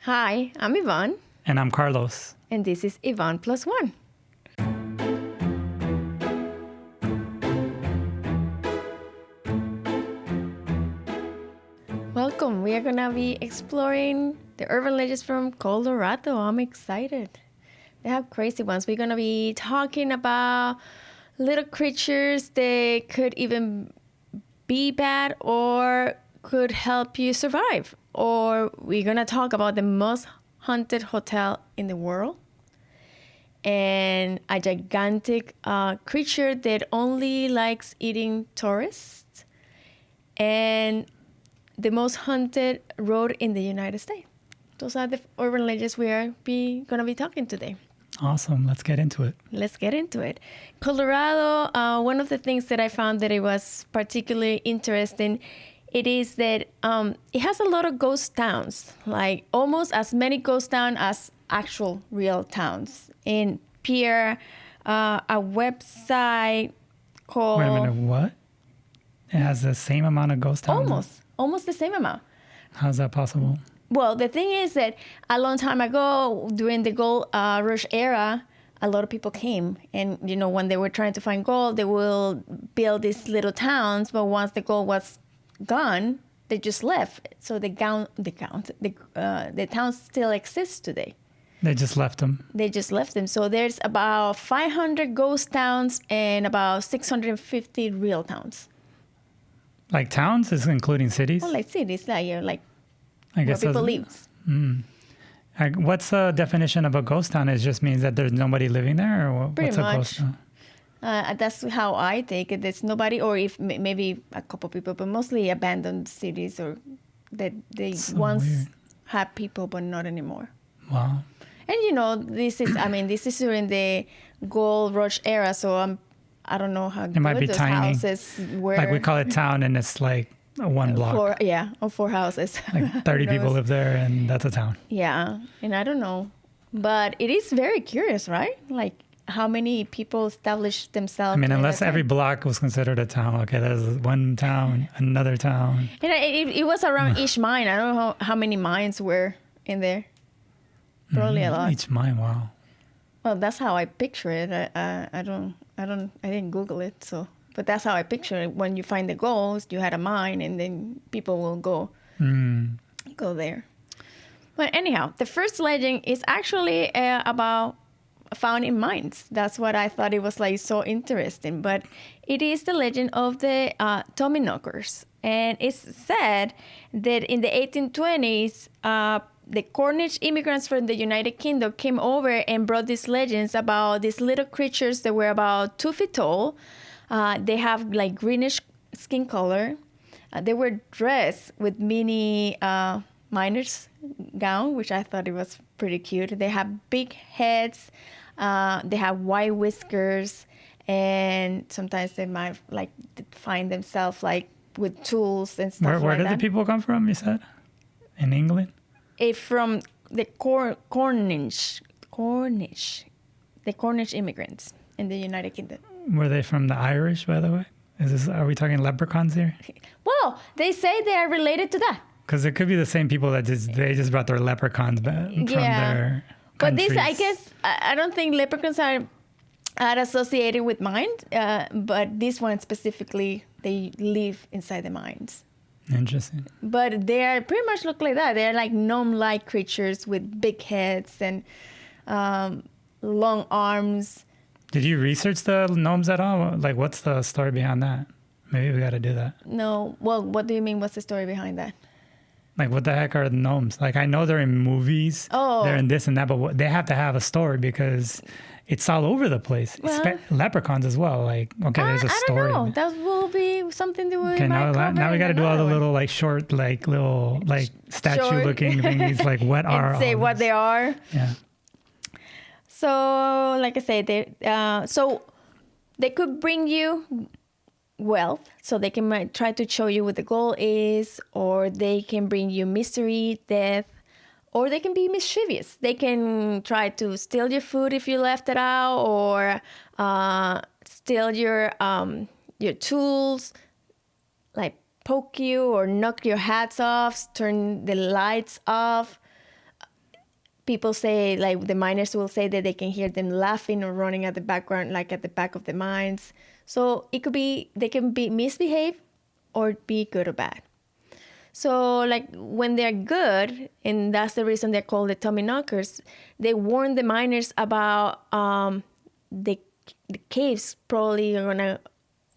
Hi, I'm Ivonne. And I'm Carlos. And this is Ivonneplusone. Welcome. We are going to be exploring the urban legends from Colorado. I'm excited. They have crazy ones. We're going to be talking about little creatures that could even be bad or could help you survive. Or we're going to talk about the most haunted hotel in the world and a gigantic creature that only likes eating tourists and the most haunted road in the United States. Those are the urban legends we are going to be talking today. Awesome. Let's get into it. Let's get into it. Colorado, one of the things that I found that it was particularly interesting, it is that it has a lot of ghost towns, like almost as many ghost towns as actual real towns. In Pierre, a website called... Wait a minute, what? It has the same amount of ghost towns? Almost the same amount. How's that possible? Well, the thing is that a long time ago, during the gold rush era, a lot of people came. And, you know, when they were trying to find gold, they will build these little towns. But once the gold was gone, they just left. So the towns still exist today. They just left them. They just left them. So there's about 500 ghost towns and about 650 real towns. Like towns is including cities? Well, like cities, like I guess where people live. What's the definition of a ghost town? It just means that there's nobody living there, or Pretty what's a much. ghost town? That's how I take it. There's nobody, or if maybe a couple people, but mostly abandoned cities, or that they So once weird. had people, but not anymore. Wow. And you know, this is during the gold rush era, so I don't know how It might good be those tiny. houses were. Like we call it town, and it's like one block. Four houses. Like 30 people live there, and that's a town. Yeah, and I don't know, but it is very curious, right? Like how many people established themselves. I mean, unless every block was considered a town. Okay, there's one town, another town. And it was around each mine. I don't know how many mines were in there. Probably a lot. Each mine, wow. Well, that's how I picture it. I didn't Google it, so. But that's how I picture it. When you find the gold, you had a mine, and then people will go there. But anyhow, the first legend is actually about found in mines. That's what I thought it was like so interesting. But it is the legend of the Thommyknockers, and it's said that in the 1820s, the Cornish immigrants from the United Kingdom came over and brought these legends about these little creatures that were about 2 feet tall. They have like greenish skin color. They were dressed with mini miner's gown, which I thought it was pretty cute. They have big heads. They have white whiskers, and sometimes they might like find themselves like with tools and stuff. Where like did that. the people come from? You said in England. From the Cornish immigrants in the United Kingdom. Were they from the Irish, by the way? Are we talking leprechauns here? Well, they say they are related to that. Because it could be the same people that they just brought their leprechauns back from their But countries. this, I guess, I don't think leprechauns are associated with mines, but this one specifically, they live inside the mines. Interesting. But they are pretty much look like that. They're like gnome-like creatures with big heads and long arms. Did you research the gnomes at all? Like, what's the story behind that? Maybe we got to do that. No. Well, what do you mean? What's the story behind that? Like, what the heck are the gnomes? Like, I know they're in movies. Oh. They're in this and that, but they have to have a story because it's all over the place. Well, leprechauns as well. Like, okay, there's a story. I don't know. That will be something that we Okay, might cover now we got to do all the another little, like, short, like, little, like, Short. statue-looking things. Like, what are and say all what these? they are. Yeah. So, like I said, so they could bring you wealth, so they can try to show you what the goal is, or they can bring you misery, death, or they can be mischievous. They can try to steal your food if you left it out, or steal your tools, like poke you or knock your hats off, turn the lights off. people say, like the miners will say that they can hear them laughing or running at the background, like at the back of the mines. So it could be, they can be misbehave or be good or bad. So like when they're good, and that's the reason they're called the Thommyknockers, they warn the miners about the caves probably are gonna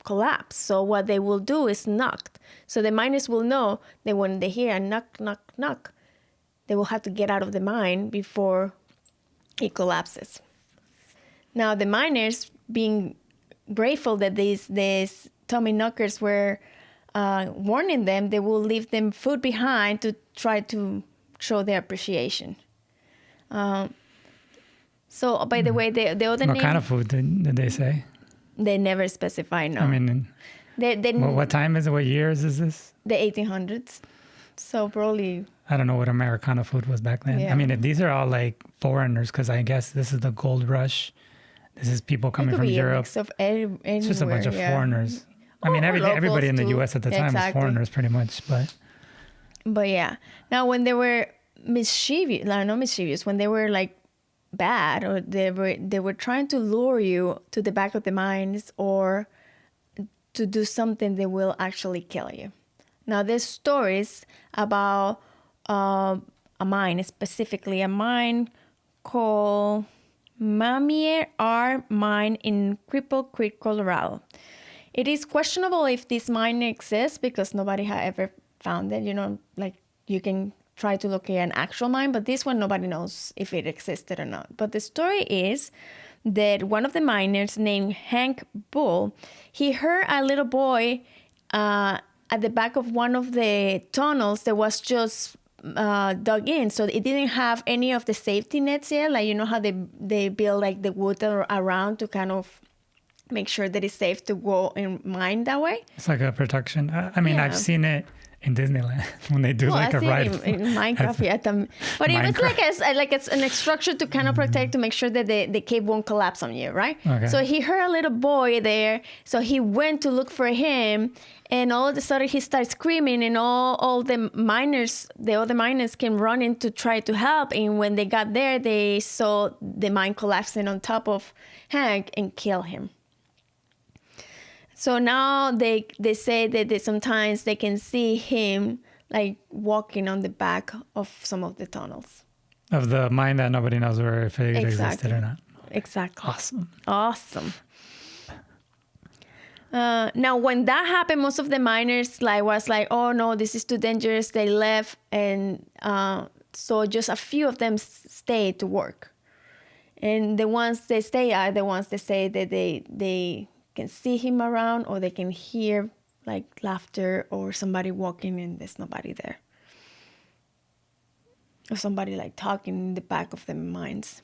collapse. So what they will do is knock. So the miners will know that when they hear a knock, knock, knock, they will have to get out of the mine before it collapses. Now the miners, being grateful that these Thommyknockers were warning them, they will leave them food behind to try to show their appreciation. So, by the way, the other What name... kind of food did they say? They never specify, no. I mean, they what time is it? What years is this? The 1800s. So probably... I don't know what Americana food was back then. Yeah. I mean, if these are all like foreigners, because I guess this is the gold rush. This is people coming from Europe. Mix of anywhere, it's just a bunch of foreigners. I mean, Or everybody in the locals U.S. at the time was foreigners pretty much. But yeah. Now, when they were mischievous, not mischievous, when they were like bad, or they were trying to lure you to the back of the mines or to do something that will actually kill you. Now, there's stories about a mine, specifically a mine called Mamier R Mine in Cripple Creek, Colorado. It is questionable if this mine exists because nobody had ever found it. You know, like you can try to locate an actual mine, but this one, nobody knows if it existed or not. But the story is that one of the miners named Hank Bull, he heard a little boy at the back of one of the tunnels that was just dug in. So it didn't have any of the safety nets yet. Like, you know how they build like the wood around to kind of make sure that it's safe to go and mine that way. It's like a protection. I mean, I've seen it in Disneyland when they do like a ride. In Minecraft, yeah. But it was like it's an structure to kind of protect, to make sure that the cave won't collapse on you, right? Okay. So he heard a little boy there, so he went to look for him, and all of a sudden he starts screaming, and all the other miners came running to try to help, and when they got there, they saw the mine collapsing on top of Hank and kill him. So now they say that sometimes they can see him like walking on the back of some of the tunnels. Of the mine that nobody knows where if it existed or not. Exactly. Awesome. Now, when that happened, most of the miners was like, oh no, this is too dangerous. They left, and so just a few of them stayed to work. And the ones that stay are the ones that say that they can see him around, or they can hear like laughter or somebody walking and there's nobody there, or somebody like talking in the back of the mines.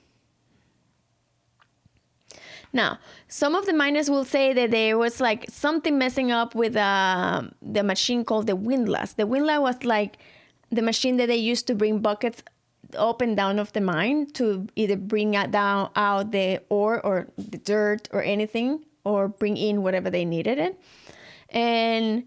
Now, some of the miners will say that there was like something messing up with the machine called the windlass. The windlass was like the machine that they used to bring buckets up and down of the mine to either bring out the ore or the dirt or anything, or bring in whatever they needed it. And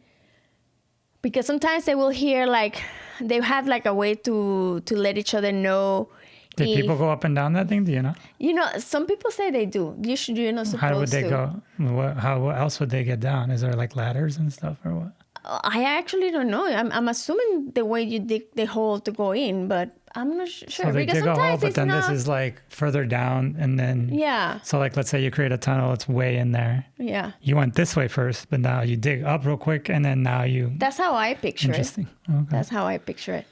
because sometimes they will hear like, they have like a way to let each other know. Did people go up and down that thing? Do you know? You know, some people say they do. You're not supposed to. How would they go? How else would they get down? Is there like ladders and stuff or what? I actually don't know. I'm assuming the way you dig the hole to go in, but I'm not sure. So they dig a hole, but then this is like further down, and then So like, let's say you create a tunnel, it's way in there. Yeah. You went this way first, but now you dig up real quick, and then now you. That's how I picture Interesting. it. Okay. That's how I picture it.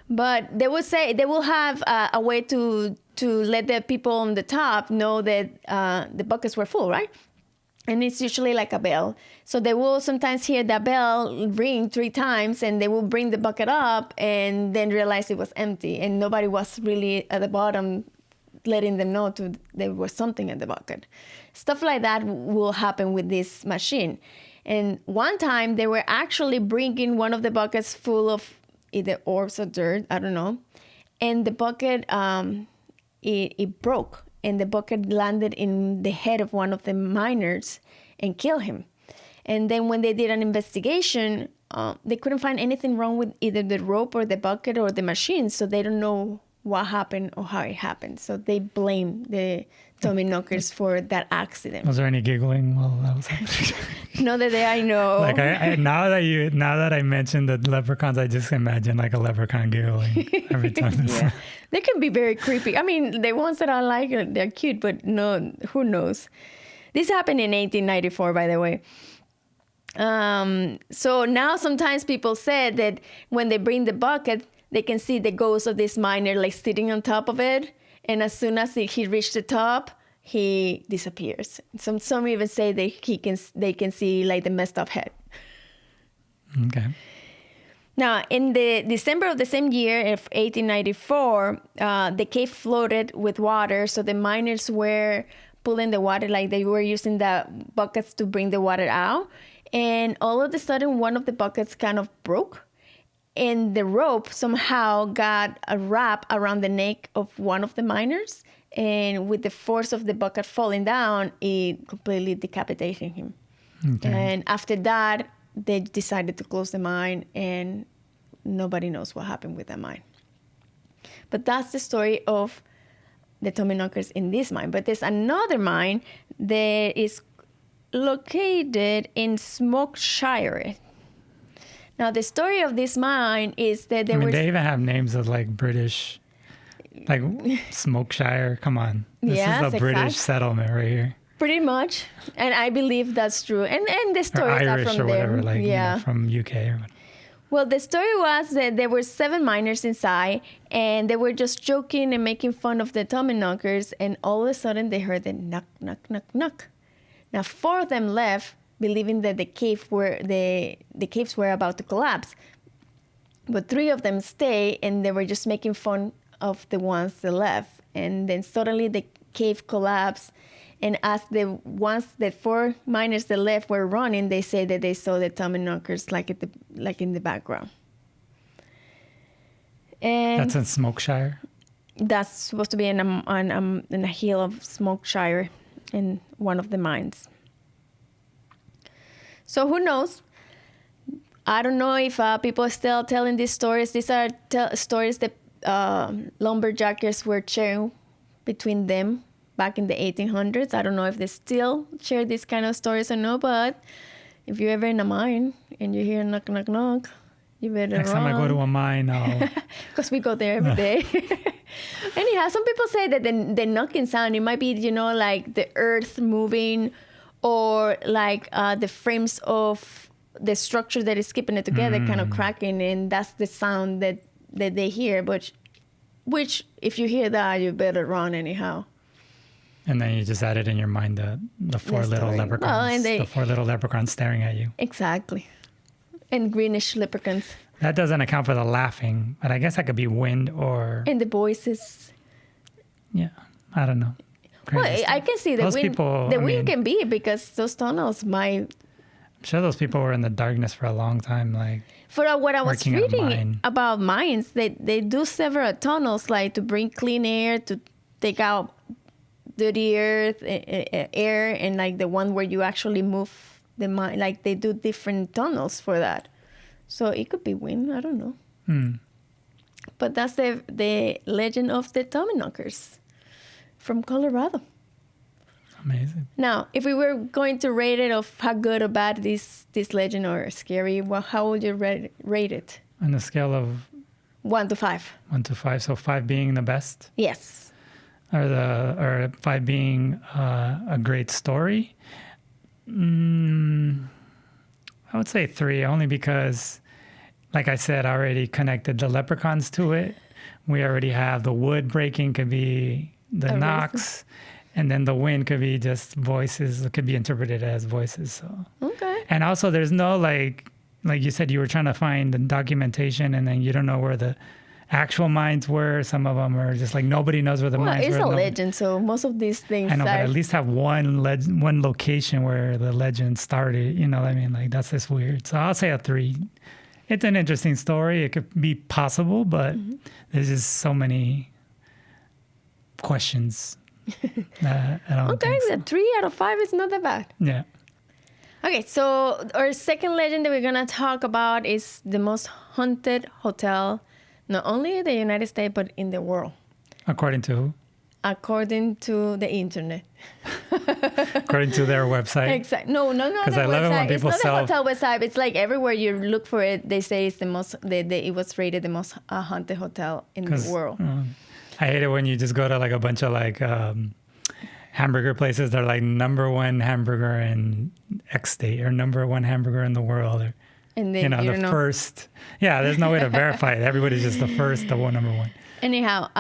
But they will say they will have a way to let the people on the top know that the buckets were full, right? And it's usually like a bell. So they will sometimes hear that bell ring 3 times, and they will bring the bucket up and then realize it was empty, and nobody was really at the bottom letting them know there was something in the bucket. Stuff like that will happen with this machine. And one time they were actually bringing one of the buckets full of either orbs or dirt, I don't know. And the bucket, it broke. And the bucket landed in the head of one of the miners and killed him. And then when they did an investigation, they couldn't find anything wrong with either the rope or the bucket or the machine. So they don't know what happened or how it happened. So they blame the Thommyknockers for that accident. Was there any giggling while that was happening? Not that I know. Like now that I mentioned the leprechauns, I just imagine like a leprechaun giggling every time. Yeah. They can be very creepy. I mean, the ones that I like, they're cute, but no, who knows? This happened in 1894, by the way. So now sometimes people said that when they bring the bucket, they can see the ghost of this miner like sitting on top of it. And as soon as he reached the top, he disappears. Some even say that they can see like the messed up head. Okay. Now, in the December of the same year of 1894, the cave floated with water. So the miners were pulling the water, like they were using the buckets to bring the water out. And all of a sudden, one of the buckets kind of broke. And the rope somehow got a wrap around the neck of one of the miners. And with the force of the bucket falling down, it completely decapitated him. Okay. And after that, they decided to close the mine, and nobody knows what happened with that mine. But that's the story of the Thommyknockers in this mine. But there's another mine that is located in Smokeshire. Now, the story of this mine is that they even have names of like British, like Smokeshire. Come on. This is a British settlement right here. Pretty much. And I believe that's true. And the stories are from or whatever, them. like, from UK or whatever. Well, the story was that there were 7 miners inside, and they were just joking and making fun of the Thommyknockers, and all of a sudden they heard the knock, knock, knock, knock. Now, 4 of them left, believing that the caves were about to collapse. But 3 of them stayed, and they were just making fun of the ones that left. And then suddenly the cave collapsed. And as the 4 miners that left were running, they say that they saw the Thommyknockers like in the background. And that's in Smokeshire. That's supposed to be in a hill of Smokeshire, in one of the mines. So who knows? I don't know if people are still telling these stories. These are stories that lumberjackers were sharing between them back in the 1800s. I don't know if they still share these kind of stories or no, but if you're ever in a mine and you hear knock, knock, knock, you better Next run. time I go to a mine, I'll... Because we go there every day. Anyhow, some people say that the knocking sound, it might be, like the earth moving, or like the frames of the structure that is keeping it together kind of cracking, and that's the sound that they hear. But which, if you hear that, you better run anyhow. And then you just add it in your mind, the 4 little leprechauns, the 4 little leprechauns staring at you. Exactly. And greenish leprechauns. That doesn't account for the laughing, but I guess that could be wind or... And the voices. Yeah, I don't know. Crazy stuff. I can see the wind. The wind can be, because those tunnels might... I'm sure those people were in the darkness for a long time, like... For what I was reading about mines, they do several tunnels, like to bring clean air, to take out dirty earth, air, and like the one where you actually move the mine. Like they do different tunnels for that. So it could be wind, I don't know. But that's the legend of the Thommyknockers from Colorado. Amazing. Now, if we were going to rate it of how good or bad this legend or scary, how would you rate it? On a scale of 1 to 5. 1 to 5, so 5 being the best. Yes. Or 5 being a great story. I would say 3, only because, like I said, I already connected the leprechauns to it. We already have the wood breaking could be the knocks, and then the wind could be just voices. It could be interpreted as voices. So okay. And also, there's no like you said, you were trying to find the documentation, and then you don't know where the actual mines were. Some of them are just like nobody knows where the mines were. It's a legend, so most of these things. I know, but at least have one location where the legend started. You know what I mean? Like that's just weird. So I'll say a 3. It's an interesting story. It could be possible, but there's just so many questions. I don't think so. 3 out of 5 is not that bad. Yeah. Okay, so our second legend that we're gonna talk about is the most haunted hotel Not only in the United States, but in the world. According to who? According to the internet. According to their website. Exactly. No, not the Because I love it when website. It's people not sell. the hotel website. It's like everywhere you look for it, they say it's the most. It was rated the most haunted hotel in the world. I hate it when you just go to like a bunch of like hamburger places. They're like #1 hamburger in X state or #1 hamburger in the world. Or, And then the first. Yeah, there's no way to verify it. Everybody's just the first, the one #1. Anyhow,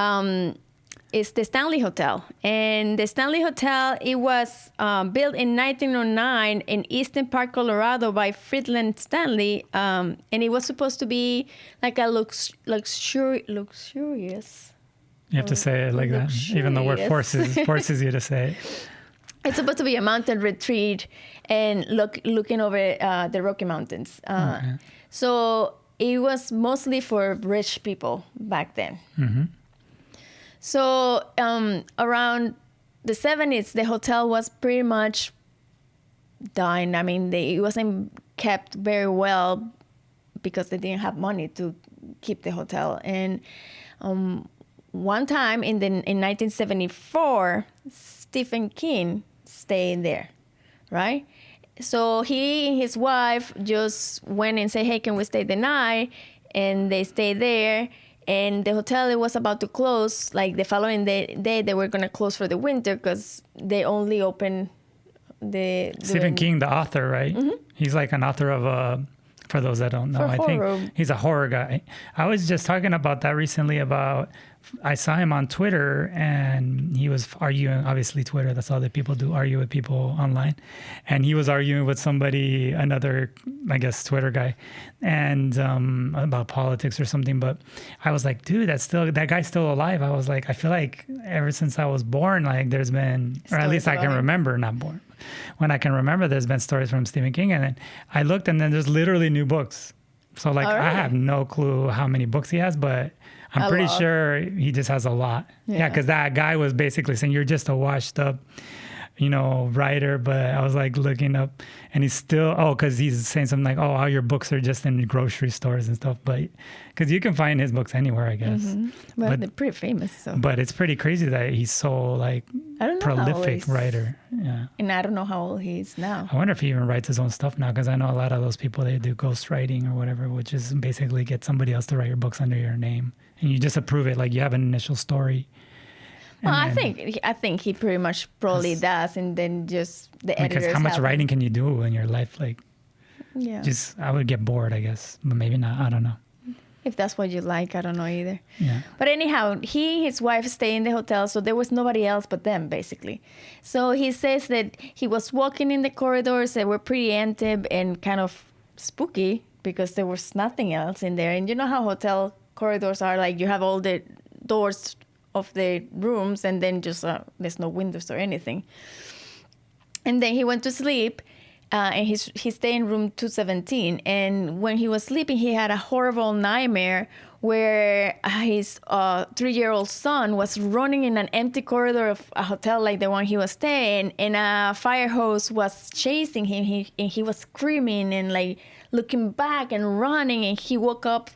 it's the Stanley Hotel. And the Stanley Hotel, it was built in 1909 in Eastern Park, Colorado by Friedland Stanley. And it was supposed to be like a luxurious. You have to say it like that, even though it forces you to say it. It's supposed to be a mountain retreat and looking over the Rocky Mountains. Okay. So it was mostly for rich people back then. Mm-hmm. So around the 70s, the hotel was pretty much dying. I mean, it wasn't kept very well because they didn't have money to keep the hotel. And one time in 1974, Stephen King stayed there, right? So he and his wife just went and said, hey, can we stay the night? And they stayed there. And the hotel, it was about to close. Like the following day they were going to close for the winter because they only opened Stephen King, the author, right? Mm-hmm. He's like an author of for those that don't know, I think he's a horror guy. I was just talking about that recently I saw him on Twitter and he was arguing, obviously Twitter, that's all that people do, argue with people online. And he was arguing with somebody, another, I guess, Twitter guy, and about politics or something. But I was like, dude, that guy's still alive. I was like, I feel like ever since I was born, like there's been, or at least I can remember, not born. When I can remember, there's been stories from Stephen King. And then I looked and then there's literally new books. So like, I have no clue how many books he has, but I'm pretty sure he just has a lot. Yeah, because that guy was basically saying you're just a washed up, writer. But I was like looking up and he's still, because he's saying something like, all your books are just in grocery stores and stuff. But because you can find his books anywhere, I guess. Mm-hmm. But they're pretty famous. So. But it's pretty crazy that he's so like prolific writer. Yeah. And I don't know how old he is now. I wonder if he even writes his own stuff now, because I know a lot of those people, they do ghostwriting or whatever, which is basically get somebody else to write your books under your name. And you just approve it, like you have an initial story. Well, I think he pretty much probably does, and then just the editors. Because how much writing can you do in your life? Like, I would get bored, I guess, but maybe not. I don't know. If that's what you like, I don't know either. Yeah. But anyhow, he and his wife stay in the hotel, so there was nobody else but them, basically. So he says that he was walking in the corridors that were pretty empty and kind of spooky because there was nothing else in there. And you know how hotel corridors are, like you have all the doors of the rooms and then just there's no windows or anything. And then he went to sleep and he stayed in room 217. And when he was sleeping, he had a horrible nightmare where his 3-year-old son was running in an empty corridor of a hotel like the one he was staying, and a fire hose was chasing him. He was screaming and like looking back and running, and he woke up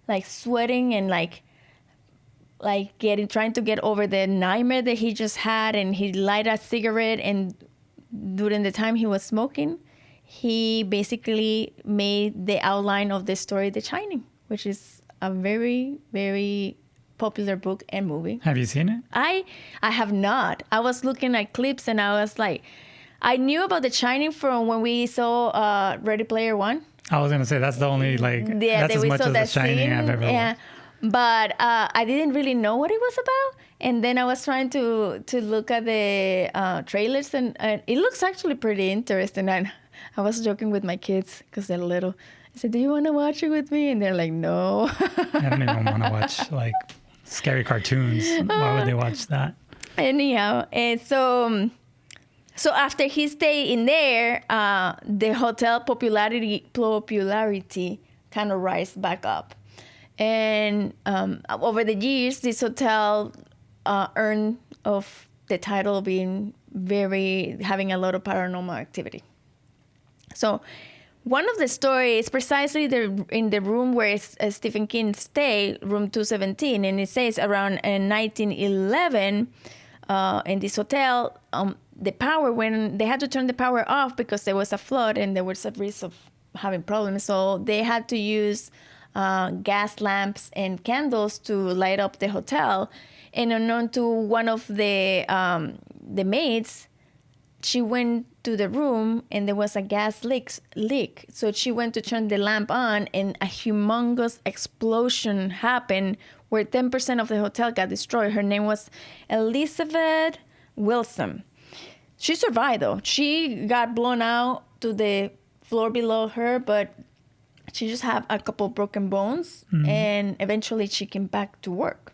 like sweating and like trying to get over the nightmare that he just had. And he light a cigarette, and during the time he was smoking, he basically made the outline of the story The Shining, which is a very, very popular book and movie. Have you seen it? I have not. I was looking at clips and I was like, I knew about The Shining from when we saw Ready Player One. I was gonna say that's the only that's as much as The Shining I've ever watched. But I didn't really know what it was about, and then I was trying to look at the trailers, and it looks actually pretty interesting. And I was joking with my kids because they're little. I said, "Do you want to watch it with me?" And they're like, "No." I don't even want to watch like scary cartoons. Why would they watch that? Anyhow, and so after he stayed in there, the hotel popularity kind of rise back up. And over the years, this hotel earned of the title of being having a lot of paranormal activity. So one of the stories precisely in the room where Stephen King stayed, room 217, and it says around 1911 in this hotel, the power, when they had to turn the power off because there was a flood and there was a risk of having problems, so they had to use gas lamps and candles to light up the hotel. And unknown to one of the maids, she went to the room and there was a gas leak. So she went to turn the lamp on and a humongous explosion happened where 10% of the hotel got destroyed. Her name was Elizabeth Wilson. She survived though. She got blown out to the floor below her, but she just had a couple broken bones, and eventually she came back to work.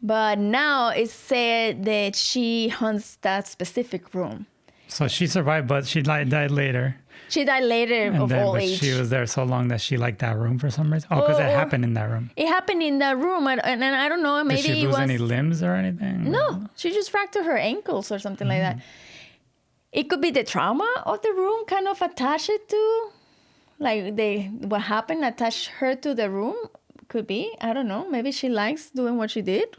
But now it's said that she haunts that specific room. So she survived, but she died later. She died later of old age. She was there so long that she liked that room for some reason. Oh, because it happened in that room. It happened in that room, and I don't know, maybe Did she lose any limbs or anything? No, she just fractured her ankles or something like that. It could be the trauma of the room kind of attached it to, like what happened attached her to the room. Could be. I don't know. Maybe she likes doing what she did.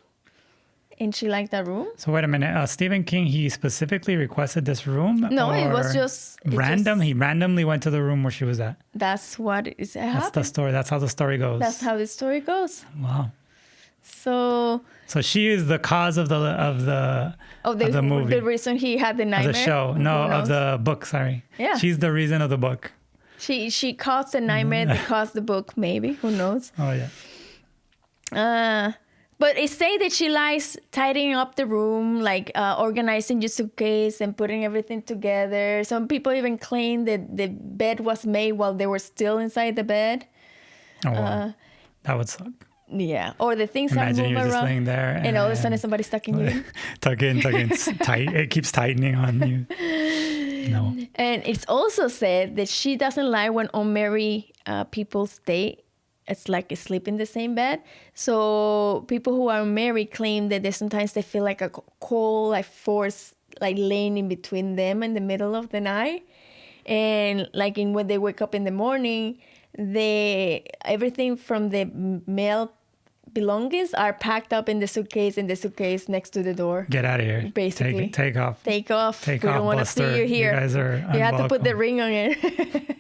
And she liked that room. So wait a minute. Stephen King, he specifically requested this room? No, it was just... random? He randomly went to the room where she was at? That's what is happening. That's the story. That's how the story goes. That's how the story goes. Wow. So she is the cause of the movie. The reason he had the nightmare? Of the show. No, of the book, sorry. Yeah. She's the reason of the book. She caused the nightmare that caused the book, maybe. Who knows? Oh, yeah. But it say that she likes tidying up the room, like organizing your suitcase and putting everything together. Some people even claim that the bed was made while they were still inside the bed. Oh, wow. That would suck. Yeah. Or the things Imagine are moving you're just around. laying there. And all of a sudden somebody's stuck in you. Tuck in. It's tight. It keeps tightening on you. No. And it's also said that she doesn't like when unmarried people stay. It's like sleep in the same bed. So people who are married claim that sometimes they feel like a cold, like force, like laying in between them in the middle of the night. And like when they wake up in the morning, everything from the male belongings are packed up in the suitcase next to the door. Get out of here. Basically. Take off. Take off. We don't want to see you here. You guys are unwelcome. You have to put the ring on it.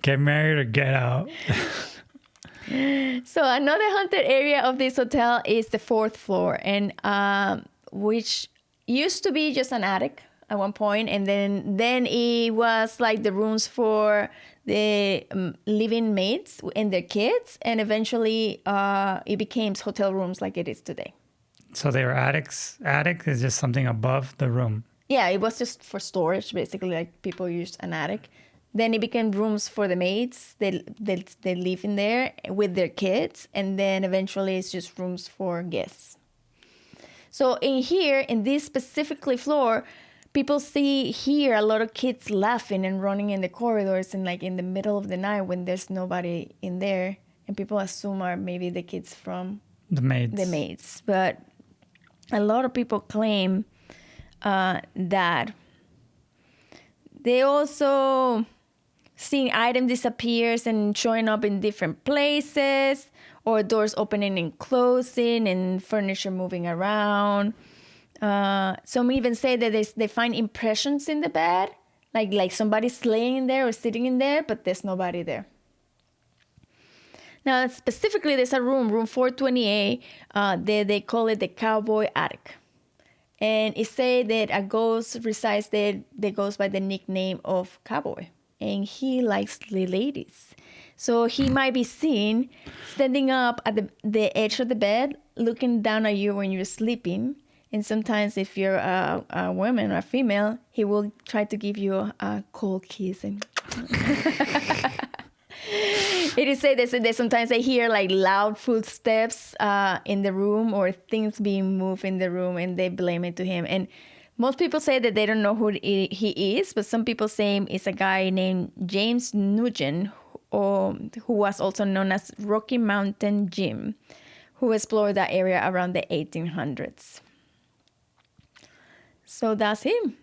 Get married or get out. So another haunted area of this hotel is the 4th floor, and which used to be just an attic at one point, and then it was like the rooms for the living maids and their kids, and eventually it became hotel rooms like it is today. So they were attics. Attic is just something above the room. Yeah, it was just for storage, basically, like people used an attic. Then it became rooms for the maids. They live in there with their kids. And then eventually it's just rooms for guests. So in this specifically floor, people hear a lot of kids laughing and running in the corridors and like in the middle of the night when there's nobody in there. And people assume are maybe the kids from the maids. But a lot of people claim that they also... seeing items disappears and showing up in different places, or doors opening and closing and furniture moving around. Some even say that they find impressions in the bed, like somebody's laying there or sitting in there, but there's nobody there. Now, specifically, there's a room 428, they call it the Cowboy Attic. And it says that a ghost resides there that goes by the nickname of Cowboy. And he likes the ladies. So he might be seen standing up at the edge of the bed, looking down at you when you're sleeping. And sometimes if you're a woman or a female, he will try to give you a cold kiss. And it is said that sometimes they hear like loud footsteps in the room or things being moved in the room, and they blame it to him. And most people say that they don't know who he is, but some people say it's a guy named James Nugent, who was also known as Rocky Mountain Jim, who explored that area around the 1800s. So that's him.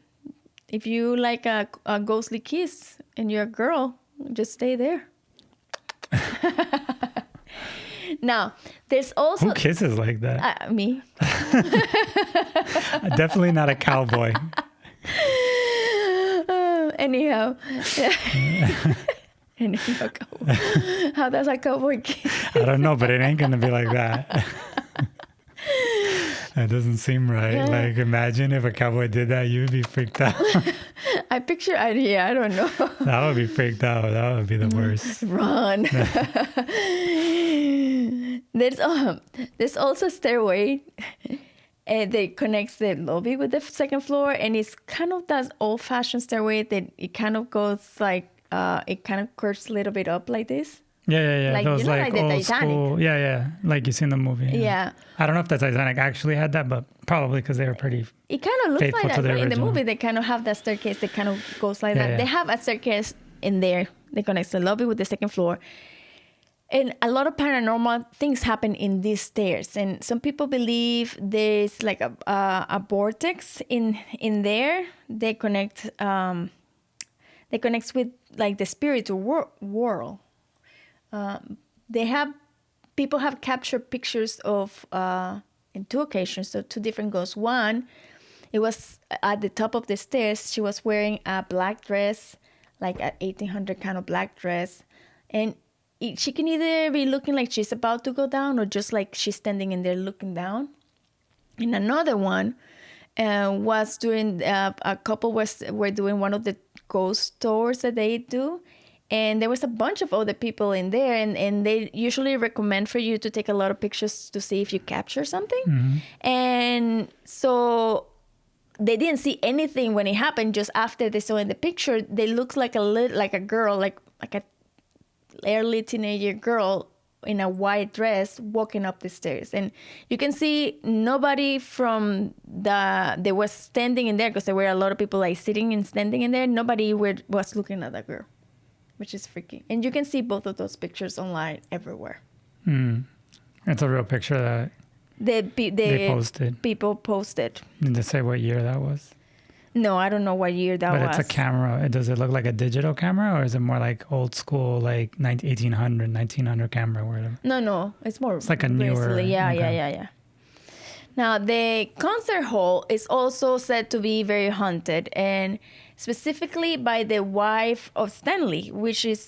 if you like a ghostly kiss and you're a girl, just stay there. Now, there's also... Who kisses like that? Me. Definitely not a cowboy. Anyhow. How does a cowboy kiss? I don't know, but it ain't going to be like that. That doesn't seem right. Yeah. Like, imagine if a cowboy did that, you'd be freaked out. I picture, I don't know. That would be freaked out. That would be the worst. Run. There's also a stairway that connects the lobby with the second floor, and it's kind of that old-fashioned stairway that it kind of goes like, it kind of curves a little bit up like this. Yeah. Like, Those you know, like the old Titanic. school. Yeah. Like you see in the movie. Yeah. I don't know if the Titanic actually had that, but probably because they were pretty. It kind of looks faithful like to that, the right? In the original. movie, they kind of have that staircase that kind of goes like Yeah, that. yeah. They have a staircase in there that connects the lobby with the second floor. And a lot of paranormal things happen in these stairs. And some people believe there's like a vortex in there. They connect with like the spiritual world. People have captured pictures of in two occasions, so two different ghosts. One, it was at the top of the stairs. She was wearing a black dress, like an 1800 kind of black dress, and she can either be looking like she's about to go down or just like she's standing in there looking down. And another one was doing a couple were doing one of the ghost tours that they do. And there was a bunch of other people in there, and they usually recommend for you to take a lot of pictures to see if you capture something. Mm-hmm. And so they didn't see anything when it happened. Just after they saw in the picture, they looked like a girl, like a early teenager girl in a white dress walking up the stairs. And you can see nobody they were standing in there, because there were a lot of people like sitting and standing in there. Nobody was looking at that girl, which is freaky. And you can see both of those pictures online everywhere. It's a real picture that they posted. People posted. Did they say what year that was? No, I don't know what year that was. But it's a camera. Does it look like a digital camera, or is it more like old school, like 1900 camera? Or whatever? No. It's more. It's like a newer. Recently. Yeah, okay. yeah. Now, the concert hall is also said to be very haunted, and specifically by the wife of Stanley,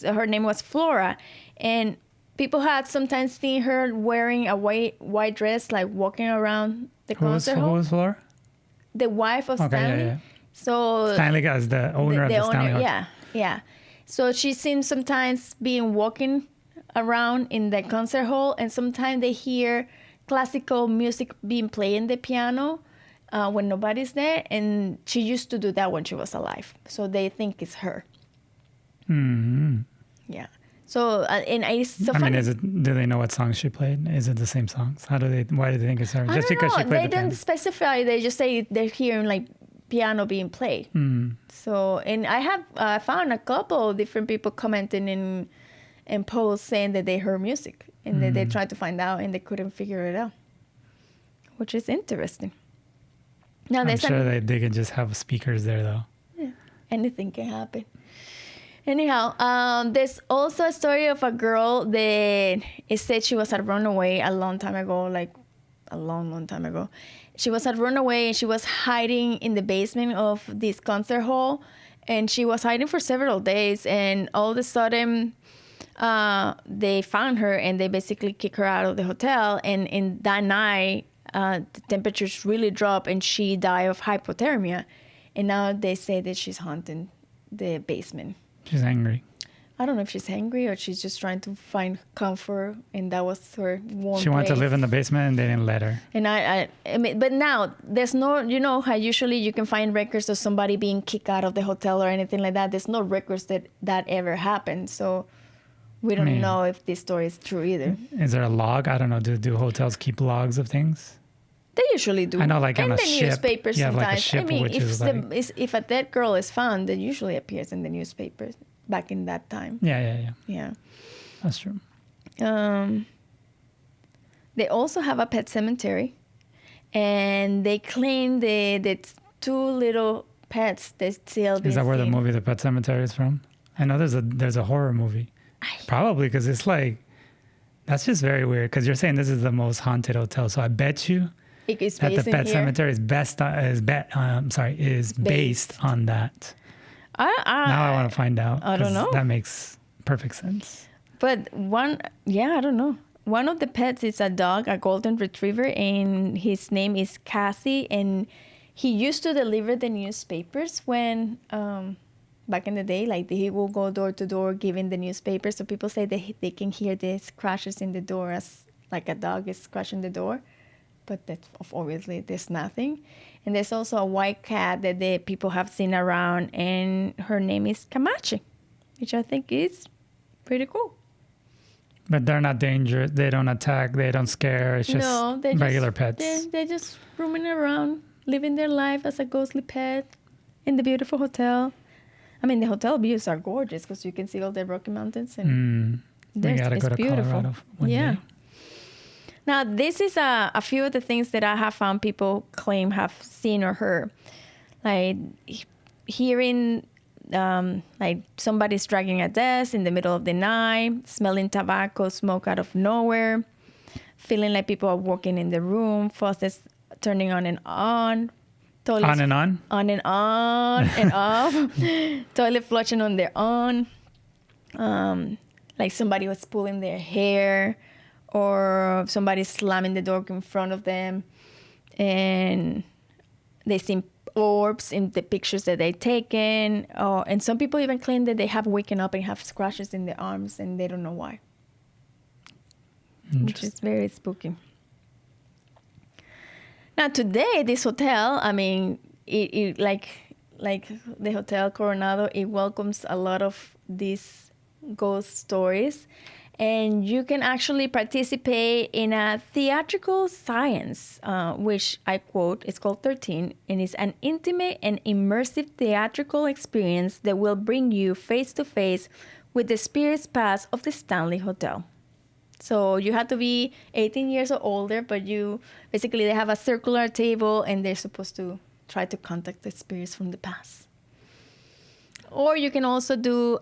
her name was Flora. And people had sometimes seen her wearing a white dress, like walking around the concert hall. Who was Flora? The wife of Stanley. Yeah. So Stanley is the owner of the Stanley Hotel. Yeah. So she seems sometimes being walking around in the concert hall, and sometimes they hear classical music being played in the piano when nobody's there. And she used to do that when she was alive. So they think it's her. Mm-hmm. Yeah. So do they know what songs she played? Is it the same songs? Why do they think it's her? Just because she played they the piano? don't specify. They just say they're hearing like piano being played. So, and I found a couple of different people commenting in posts saying that they heard music, and that they tried to find out and they couldn't figure it out, which is interesting. Now, I'm sure they can just have speakers there though. Yeah, anything can happen. Anyhow, there's also a story of a girl that it said she was a runaway a long time ago, like a long time ago. She was a runaway, and she was hiding in the basement of this concert hall, and she was hiding for several days, and all of a sudden they found her, and they basically kicked her out of the hotel. And in that night, the temperatures really dropped, and she died of hypothermia. And now they say that she's haunting the basement. She's angry. I don't know if she's angry or she's just trying to find comfort, and that was her warm She wanted to place. live in the basement, and they didn't let her. And I mean, but now there's no, you know how usually you can find records of somebody being kicked out of the hotel or anything like that. There's no records that ever happened. So we don't know if this story is true either. Is there a log? I don't know. Do hotels keep logs of things? They usually do. I know, like in on a the ship, newspapers you have sometimes. like a ship, I mean, which is like... if a dead girl is found, it usually appears in the newspapers back in that time. Yeah. That's true. They also have a pet cemetery, and they claim that two little pets, they still be Is that where the seen. movie The Pet Cemetery is from? I know there's a horror movie. Probably because it's like, that's just very weird. Because you're saying this is the most haunted hotel, so I bet you It is that the based in Pet here. Cemetery is based on that. Now I want to find out. I don't 'cause know. That makes perfect sense. But I don't know. One of the pets is a dog, a golden retriever, and his name is Cassie. And he used to deliver the newspapers when, back in the day, like he will go door to door giving the newspapers. So people say they can hear the scratches in the door as like a dog is scratching the door. But that's obviously there's nothing. And there's also a white cat that the people have seen around, and her name is Camache, which I think is pretty cool. But they're not dangerous. They don't attack. They don't scare. It's just they're regular just, pets. They're just roaming around, living their life as a ghostly pet in the beautiful hotel. I mean, the hotel views are gorgeous because you can see all the Rocky Mountains, and We gotta go to beautiful. Colorado one day. Now, this is a few of the things that I have found people claim have seen or heard, like hearing. Like somebody's dragging a desk in the middle of the night, smelling tobacco smoke out of nowhere, feeling like people are walking in the room, faucets turning on and on, toilets On and on? on and on and off, toilet flushing on their own, like somebody was pulling their hair, or somebody slamming the door in front of them, and they seem orbs in the pictures that they've taken. And some people even claim that they have waken up and have scratches in their arms and they don't know why, which is very spooky. Now today, this hotel, I mean, it like the Hotel Coronado, it welcomes a lot of these ghost stories. And you can actually participate in a theatrical science, which I quote, is called 13, and it's an intimate and immersive theatrical experience that will bring you face to face with the spirits past of the Stanley Hotel. So you have to be 18 years or older, but they have a circular table and they're supposed to try to contact the spirits from the past. Or you can also do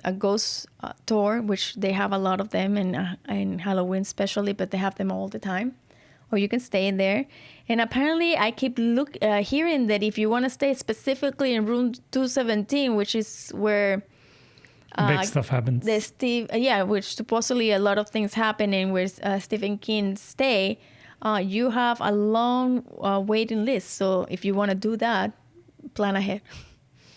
a ghost tour, which they have a lot of them in Halloween especially, but they have them all the time. Or you can stay in there. And apparently I keep hearing that if you want to stay specifically in room 217, which is where big stuff happens. Which supposedly a lot of things happen and where Stephen King stay, you have a long waiting list. So if you want to do that, plan ahead.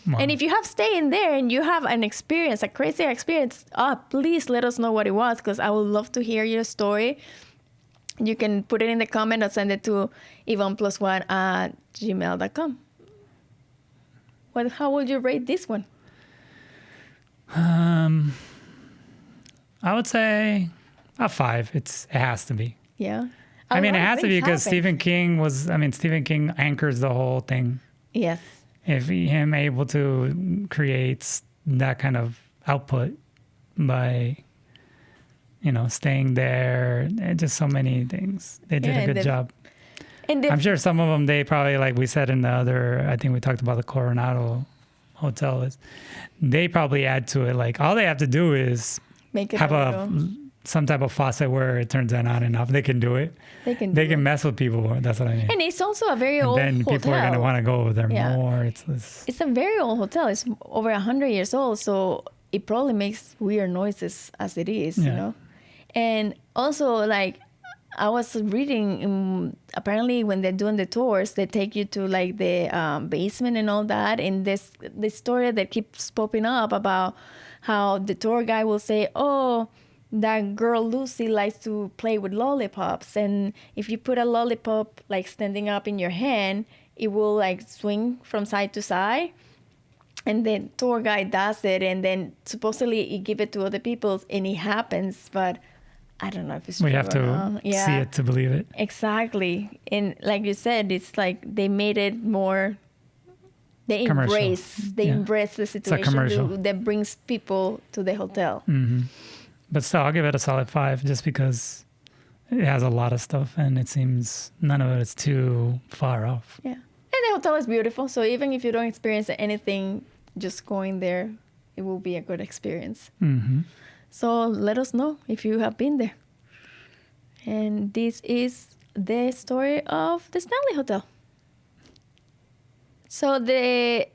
Wow. And if you have stayed in there and you have an experience, a crazy experience, please let us know what it was, because I would love to hear your story. You can put it in the comment or send it to Ivonne+1@gmail.com. How would you rate this one? I would say a 5. It has to be. Yeah. I mean, it has to be because Stephen Stephen King anchors the whole thing. Yes. If him able to create that kind of output by, staying there, and just so many things. They did a good job. And I'm sure some of them, they probably, like we said in the other, I think we talked about the Coronado Hotel, is they probably add to it. Like all they have to do is make it have some type of faucet where it turns on and off. They can do it. They can mess with people. That's what I mean. And it's also a very old hotel. Then people are going to want to go over there more. It's a very old hotel. It's over 100 years old. So it probably makes weird noises as it is, And also, like, I was reading, apparently when they're doing the tours, they take you to like the basement and all that. And this story that keeps popping up about how the tour guy will say, that girl Lucy likes to play with lollipops, and if you put a lollipop like standing up in your hand, it will like swing from side to side. And the tour guide does it, and then supposedly he give it to other people, and it happens. But I don't know if it's true. We have to see it to believe it. Exactly, and like you said, it's like they made it more. They embrace the situation that brings people to the hotel. Mm-hmm. But still, I'll give it a solid 5 just because it has a lot of stuff and it seems none of it is too far off. Yeah. And the Hotel is beautiful. So even if you don't experience anything, just going there, it will be a good experience. Mm-hmm. So let us know if you have been there. And this is the story of the Stanley Hotel. So the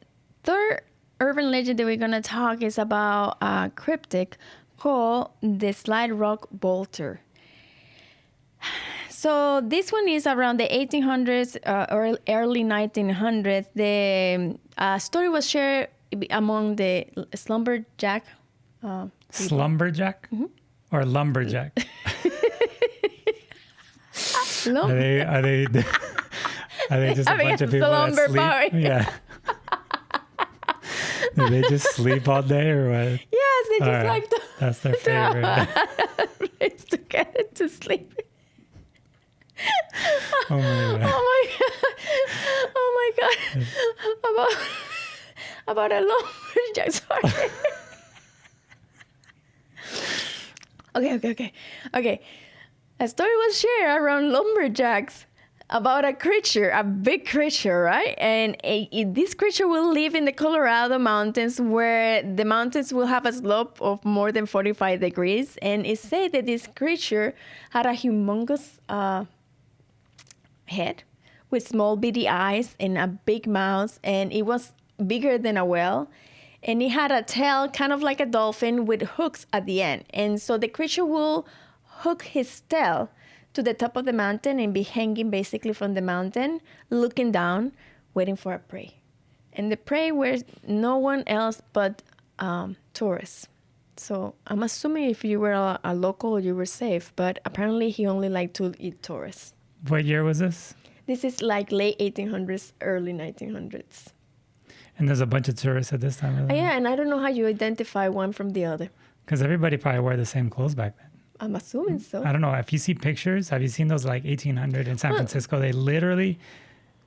third urban legend that we're going to talk is about a cryptic called the Slide Rock Bolter. So this one is around the 1800s or early 1900s. The story was shared among the slumberjack. Slumberjack? Mm-hmm. Or lumberjack? Are they just a bunch of people that sleep? Part. Yeah. Do they just sleep all day or what? Yes, they just like to. That's their favorite. Place to get it to sleep. Oh my god. Oh my god. About a lumberjack. Sorry. Okay. A story was shared around lumberjacks about a creature, a big creature, right? And this creature will live in the Colorado mountains, where the mountains will have a slope of more than 45 degrees. And it's said that this creature had a humongous head with small beady eyes and a big mouth, and it was bigger than a whale. And it had a tail kind of like a dolphin with hooks at the end. And so the creature will hook his tail to the top of the mountain and be hanging basically from the mountain, looking down, waiting for a prey. And the prey was no one else but tourists. So I'm assuming if you were a local, you were safe. But apparently he only liked to eat tourists. What year was this? This is like late 1800s, early 1900s. And there's a bunch of tourists at this time. Yeah, and I don't know how you identify one from the other. Because everybody probably wore the same clothes back then. I'm assuming so. I don't know. If you see pictures, have you seen those like 1800 in San Francisco? They literally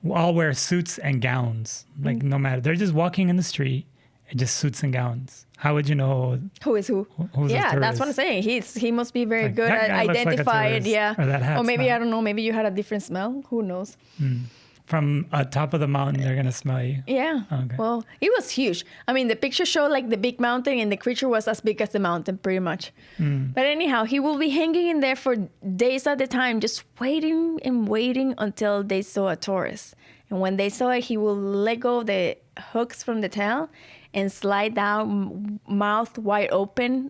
all wear suits and gowns. Like no matter. They're just walking in the street and just suits and gowns. How would you know who is who? Who's yeah, that's what I'm saying. He must be very like, good at identifying. Like yeah. Or that hat. Or maybe, I don't know, maybe you had a different smell. Who knows? From top of the mountain, they're going to smell you. Yeah. Okay. Well, it was huge. I mean, the picture showed like the big mountain, and the creature was as big as the mountain, pretty much. But anyhow, he will be hanging in there for days at a time, just waiting and waiting until they saw a tourist. And when they saw it, he will let go of the hooks from the tail and slide down, mouth wide open,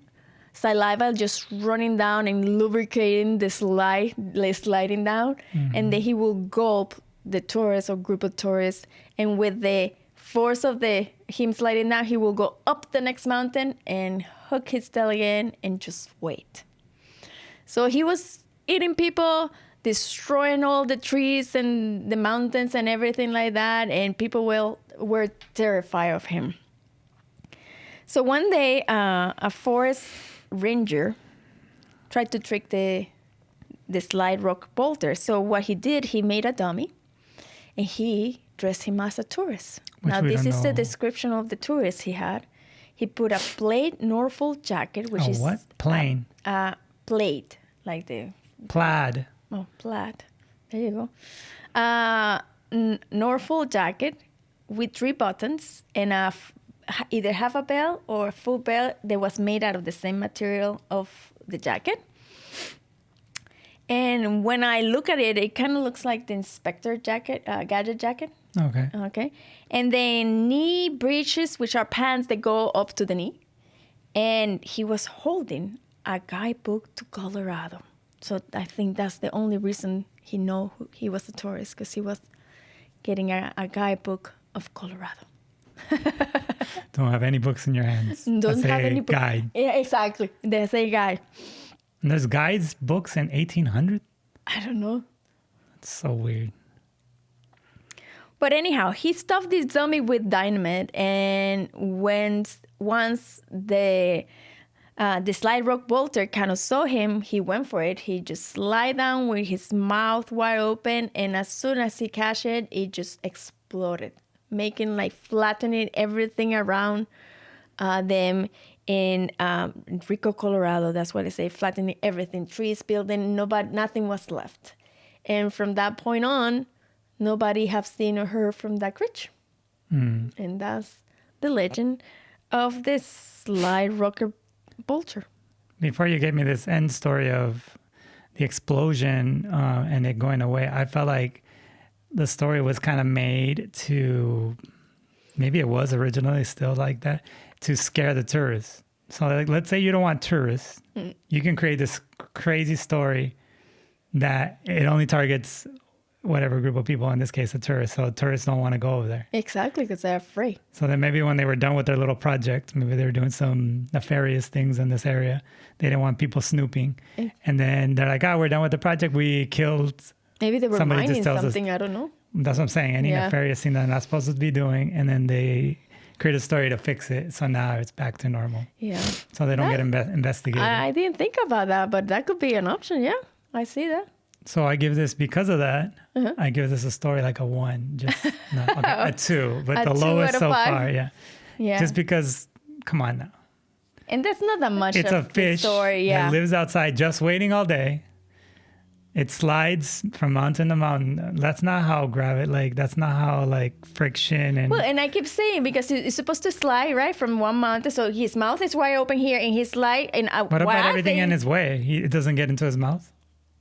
saliva just running down and lubricating the sliding down. And then he will gulp the tourist or group of tourists, and with the force of him sliding down, he will go up the next mountain and hook his tail again and just wait. So he was eating people, destroying all the trees and the mountains and everything like that, and people were terrified of him. So one day, a forest ranger tried to trick the Slide Rock Bolter. So what he did, he made a dummy, and he dressed him as a tourist. Now, this is the description of the tourist he had. He put a plaid Norfolk jacket, which is... what? Plain? Plaid, like the... Plaid. Oh, plaid. There you go. Norfolk jacket with 3 buttons and either half a belt or a full belt that was made out of the same material of the jacket. And when I look at it, it kind of looks like the inspector jacket, gadget jacket. Okay. And then knee breeches, which are pants that go up to the knee. And he was holding a guidebook to Colorado. So I think that's the only reason he he was a tourist, because he was getting a guidebook of Colorado. Don't have any books in your hands. Don't have any books. Guide. Yeah, exactly. There's a guide. And there's guides, books in 1800? I don't know. That's so weird. But anyhow, he stuffed this dummy with dynamite, and once the Slide Rock Bolter kind of saw him, he went for it. He just slid down with his mouth wide open, and as soon as he catch it, it just exploded, flattening everything around them in Rico, Colorado. That's what they say, flattening everything, trees, building, nothing was left. And from that point on, nobody have seen or heard from that creature. And that's the legend of this slide rocker vulture. Before you gave me this end story of the explosion and it going away, I felt like the story was kind of made to, maybe it was originally still like that, to scare the tourists. So like, let's say you don't want tourists. You can create this crazy story that it only targets whatever group of people, in this case, the tourists. So tourists don't want to go over there. Exactly, because they're afraid. So then maybe when they were done with their little project, maybe they were doing some nefarious things in this area. They didn't want people snooping. And then they're like, we're done with the project. We killed. Maybe they were somebody mining just tells something, I don't know. That's what I'm saying. Any nefarious thing that they're not supposed to be doing. And then they create a story to fix it. So now it's back to normal. Yeah. So they don't get investigated. I didn't think about that, but that could be an option. Yeah, I see that. So I give this, because of that, I give this a story like a 1, just a 2, but the lowest so far. Yeah. Just because, come on now. And that's not that much. It's of a fish story, that lives outside just waiting all day. It slides from mountain to mountain. That's not how that's not how friction and. Well, and I keep saying, because it's supposed to slide right from one mountain, so his mouth is wide open here, and he slide. And what about everything in his way? It doesn't get into his mouth.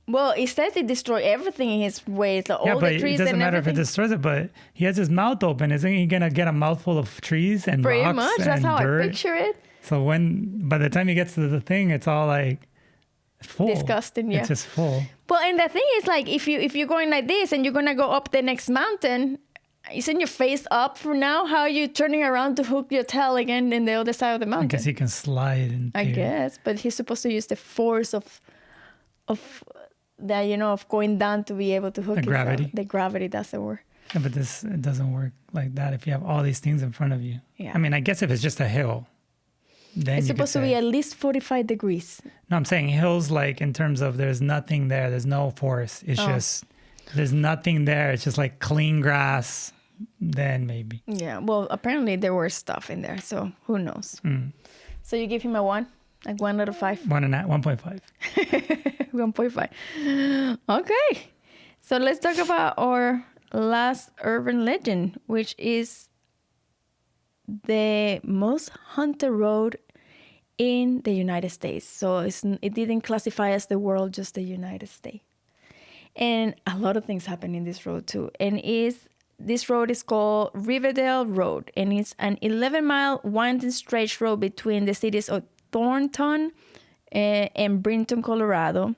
Well, it says it destroys everything in his way. So all the trees and everything. It doesn't matter if it destroys it, but he has his mouth open. Isn't he going to get a mouthful of trees and pretty rocks much, and that's how dirt? I picture it. So by the time he gets to the thing, it's all full. Disgusting, yeah. It's just full. Well, and the thing is, if you're going like this and you're going to go up the next mountain, isn't your face up for now? How are you turning around to hook your tail again in the other side of the mountain? I guess he can slide. I guess, but he's supposed to use the force of that, of going down to be able to hook the gravity. The gravity, that's the word. Yeah, but it doesn't work like that if you have all these things in front of you. Yeah. I mean, I guess if it's just a hill, then it's supposed to be at least 45 degrees. No, I'm saying hills in terms of there's nothing there. There's no forest. It's just, there's nothing there. It's just clean grass. Then maybe. Yeah, well, apparently there were stuff in there, so who knows. So you give him a 1? 1 out of 5? 1.5. 1.5. Okay. So let's talk about our last urban legend, which is the most haunted road in the United States. So it didn't classify as the world, just the United States. And a lot of things happen in this road too. And this road is called Riverdale Road. And it's an 11-mile winding stretch road between the cities of Thornton and Brinton, Colorado.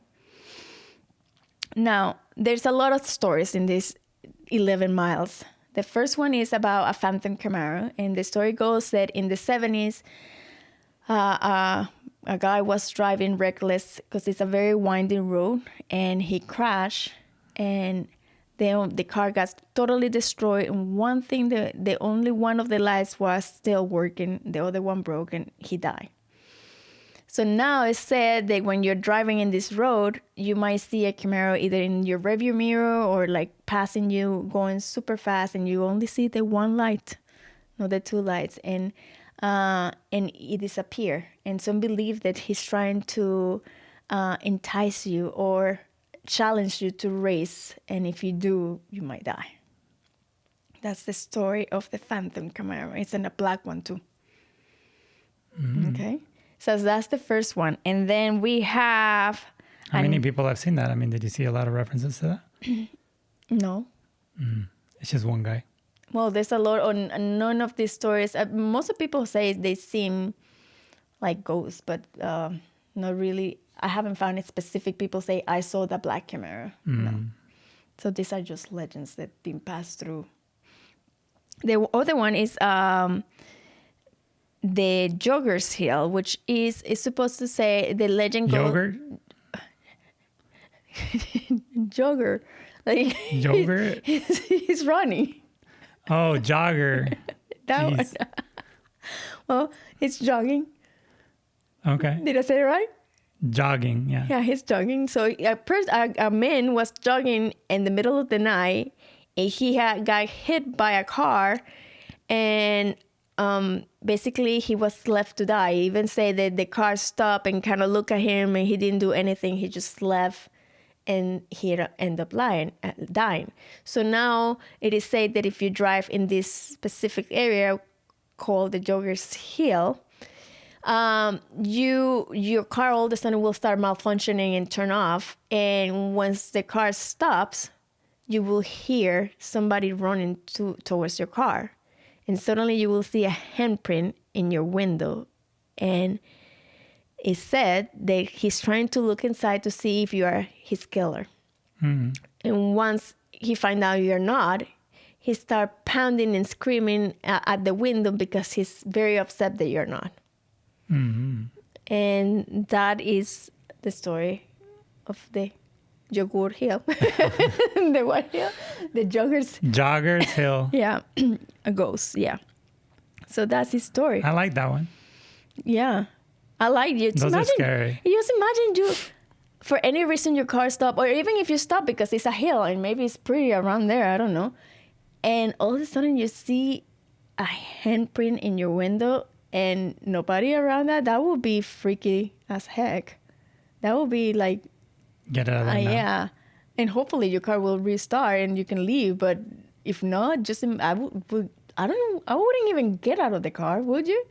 Now, there's a lot of stories in these 11 miles. The first one is about a phantom Camaro. And the story goes that in the 70s, a guy was driving reckless because it's a very winding road. And he crashed. And the car got totally destroyed. And one thing, the only one of the lights was still working. The other one broke and he died. So now it's said that when you're driving in this road, you might see a Camaro either in your rearview mirror or passing you, going super fast, and you only see the one light, not the two lights, and it disappears. And some believe that he's trying to entice you or challenge you to race, and if you do, you might die. That's the story of the phantom Camaro. It's in a black one too. Okay. So that's the first one. And then we have... How many people have seen that? I mean, did you see a lot of references to that? No. It's just one guy. Well, there's a lot on none of these stories. Most of people say they seem like ghosts, but not really. I haven't found it specific. People say, I saw the black Camaro. No. So these are just legends that been passed through. The other one is... the Joggers Hill, which is supposed to say the legend goes... Yogurt? Jogger. Yogurt? He's running. Oh, jogger. That one. Well, he's jogging. Okay. Did I say it right? Jogging, yeah. Yeah, he's jogging. So a man was jogging in the middle of the night, and he got hit by a car, and... basically he was left to die. He even said that the car stopped and kind of looked at him and he didn't do anything. He just left and he'd end up dying. So now it is said that if you drive in this specific area called the Joggers Hill, your car all of a sudden will start malfunctioning and turn off. And once the car stops, you will hear somebody running towards your car. And suddenly you will see a handprint in your window. And it's said that he's trying to look inside to see if you are his killer. And once he finds out you're not, he starts pounding and screaming at the window because he's very upset that you're not. And that is the story of the Joggers Hill. The what hill? The Joggers Hill. Yeah, a ghost. Yeah. So that's his story. I like that one. Yeah, I like it. Those are scary. Just imagine you, for any reason, your car stopped, or even if you stop because it's a hill and maybe it's pretty around there, I don't know, and all of a sudden you see a handprint in your window and nobody around that would be freaky as heck. That would be like, get out of there now. Yeah, and hopefully your car will restart and you can leave. But if not, I wouldn't even get out of the car, would you?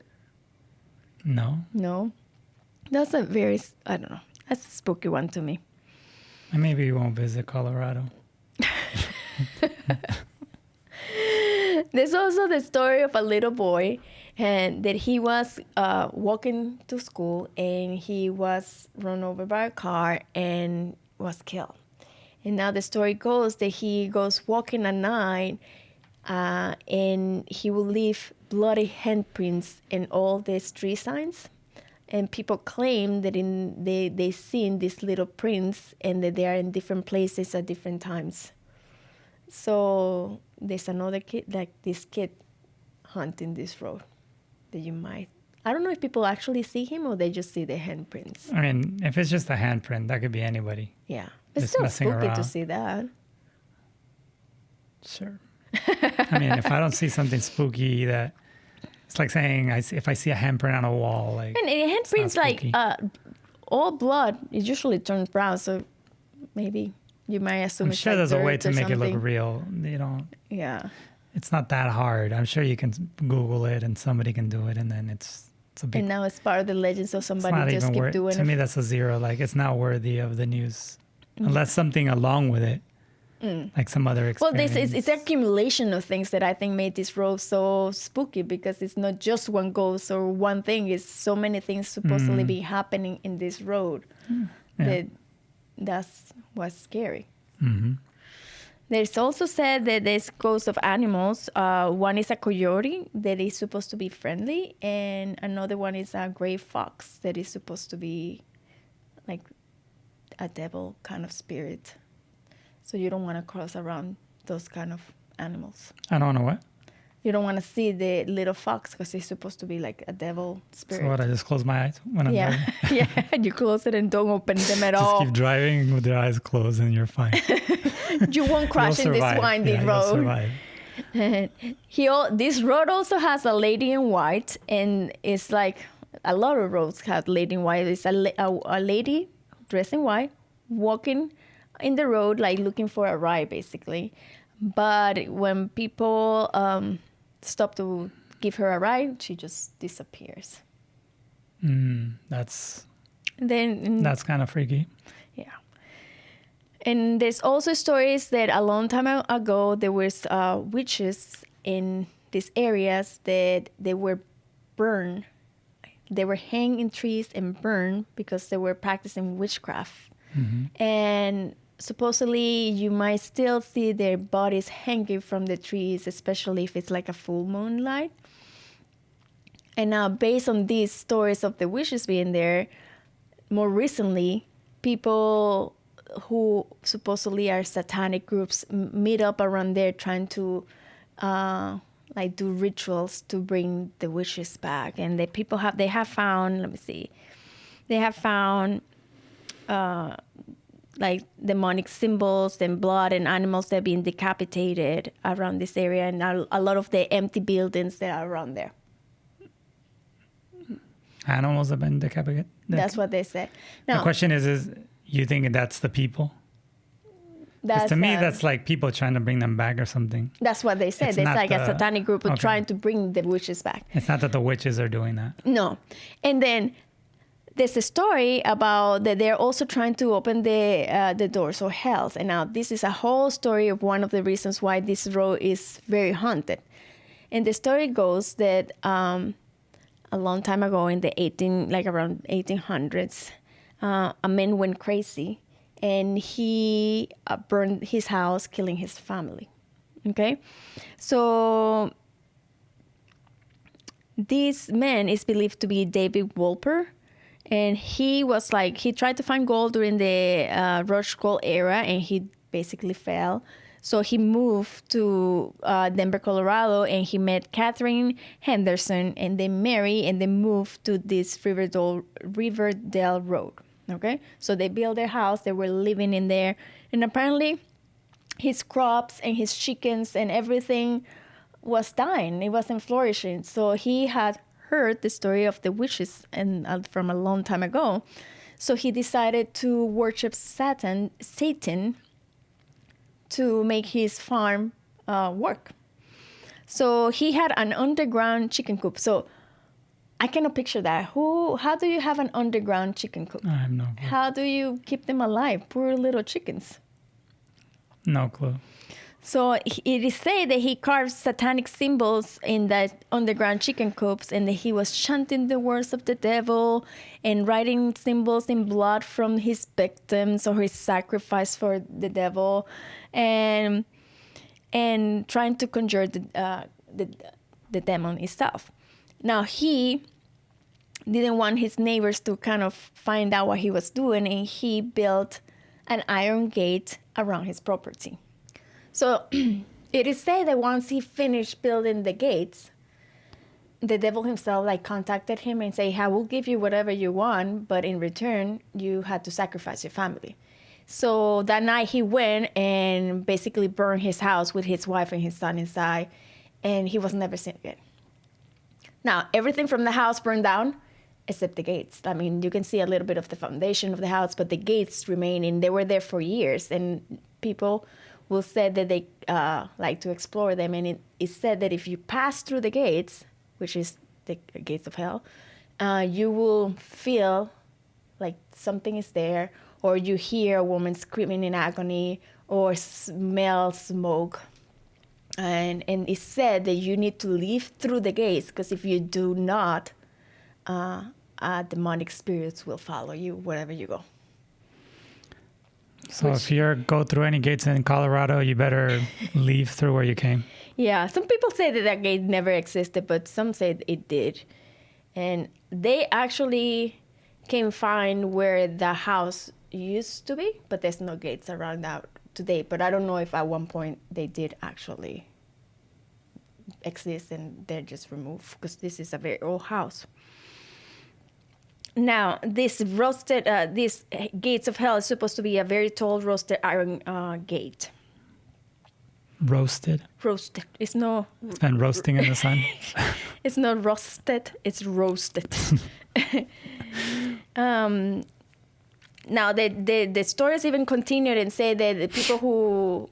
No. That's a very, I don't know. That's a spooky one to me. And maybe you won't visit Colorado. There's also the story of a little boy, and that he was walking to school and he was run over by a car and was killed. And now the story goes that he goes walking at night and he will leave bloody handprints in all the street signs. And people claim that they seen these little prints and that they are in different places at different times. So there's another kid, like this kid hunting this road that you might, I don't know if people actually see him or they just see the handprints. I mean, if it's just a handprint, that could be anybody. Yeah. It's Just still messing spooky around. to see that. Sure. I mean, if I don't see something spooky, that it's like saying if I see a handprint on a wall, like, And handprints, like spooky. all blood, it usually turns brown. So maybe you might assume I'm it's sure like there's a way dirt to or make it something. look real. You know, Yeah. it's not that hard. I'm sure you can Google it and somebody can do it, and then it's a big. And now it's part of the legend, so It's somebody not just even keep worth. doing To it. me, that's a zero. Like, it's not worthy of the news, unless something along with it, like some other Well, experience. it's an accumulation of things that I think made this road so spooky, because it's not just one ghost or one thing. It's so many things supposedly be happening in this road that's what's scary. There's also said that there's ghosts of animals. One is a coyote that is supposed to be friendly, and another one is a gray fox that is supposed to be like a devil kind of spirit. So you don't want to cross around those kind of animals. I don't know what. You don't want to see the little fox because it's supposed to be like a devil spirit. So what? I just close my eyes when I'm driving. Yeah, you close it and don't open them at Just all. keep driving with your eyes closed, and you're fine. You won't crash in this windy You'll road. survive. This road also has a lady in white, and it's like a lot of roads have lady in white. It's a lady dressed in white walking in the road, like looking for a ride, basically. But when people stop to give her a ride, she just disappears. That's Then kind of freaky. yeah. And there's also stories that a long time ago there was witches in these areas that they were burned. They were hanged in trees and burned because they were practicing witchcraft. And supposedly you might still see their bodies hanging from the trees, especially if it's like a full moonlight. And now, based on these stories of the witches being there, more recently, people who supposedly are satanic groups meet up around there trying to like do rituals to bring the witches back. And the people have found, let me see, they have found like demonic symbols and blood and animals that are being decapitated around this area, and a lot of the empty buildings that are around there. Animals have been decapitated. That's what they say. The Now, question is you think that's the people? That's to me, that's like people trying to bring them back or something. That's what they said. It's It's not like a the- satanic group okay. trying to bring the witches back. It's not that the witches are doing that. No. And then there's a story about that they're also trying to open the doors of hell. And now this is a whole story of one of the reasons why this road is very haunted. And the story goes that a long time ago in the around 1800s, a man went crazy and he burned his house, killing his family. Okay? So this man is believed to be David Wolper. And he tried to find gold during the Rush Gold era, and he basically fell. So he moved to Denver, Colorado, and he met Catherine Henderson, and they married, and they moved to this Riverdale Road. Okay, so they built their house. They were living in there, and apparently, his crops and his chickens and everything was dying. It wasn't flourishing. So he had heard the story of the witches and from a long time ago. So he decided to worship Satan to make his farm work. So he had an underground chicken coop. So I cannot picture that. How do you have an underground chicken coop? I have no clue. How do you keep them alive? Poor little chickens. No clue. So it is said that he carved satanic symbols in that underground chicken coops, and that he was chanting the words of the devil and writing symbols in blood from his victims or his sacrifice for the devil, and trying to conjure the demon itself. Now he didn't want his neighbors to kind of find out what he was doing, and he built an iron gate around his property. So it is said that once he finished building the gates, the devil himself contacted him and said, I will give you whatever you want, but in return, you had to sacrifice your family. So that night he went and basically burned his house with his wife and his son inside, and he was never seen again. Now, everything from the house burned down except the gates. I mean, you can see a little bit of the foundation of the house, but the gates remain, and they were there for years, and people will say that they like to explore them, and it is said that if you pass through the gates, which is the gates of hell, you will feel like something is there, or you hear a woman screaming in agony, or smell smoke. And it's said that you need to leave through the gates, because if you do not, demonic spirits will follow you wherever you go. So if you go through any gates in Colorado, you better leave through where you came. Yeah, some people say that gate never existed, but some say it did. And they actually can find where the house used to be, but there's no gates around that today. But I don't know if at one point they did actually exist and they're just removed, because this is a very old house. Now, this gates of hell is supposed to be a very tall roasted iron gate. Roasted? Roasted. It's no... It's been roasting in the sun? It's not roasted, it's roasted. Now, the stories even continued and say that the people who...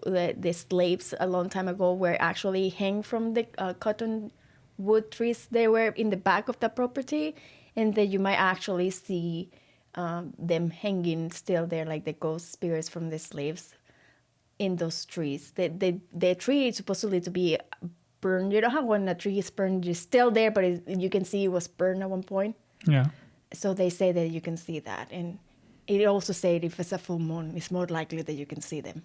The slaves a long time ago were actually hanged from the cottonwood trees. They were in the back of the property, and that you might actually see them hanging still there, like the ghost spirits from the slaves in those trees. The tree is supposedly to be burned. You know how when a tree is burned, it's still there, but you can see it was burned at one point? Yeah. So they say that you can see that. And it also said if it's a full moon, it's more likely that you can see them.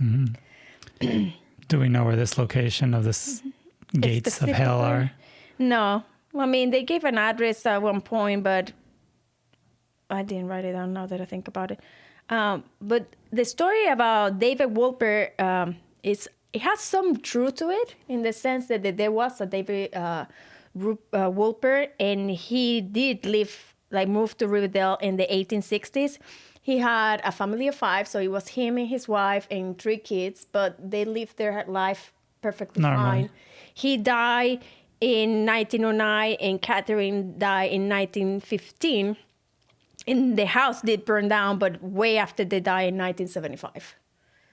Mm-hmm. Do we know where this location of this gates of hell are? No. I mean, they gave an address at one point, but I didn't write it down now that I think about it. But the story about David Wolper, it has some truth to it, in the sense that there was a David Wolper, and he did move to Riverdale in the 1860s. He had a family of 5, so it was him and his wife and 3 kids, but they lived their life perfectly fine. He died in 1909, and Catherine died in 1915. And the house did burn down, but way after they died in 1975.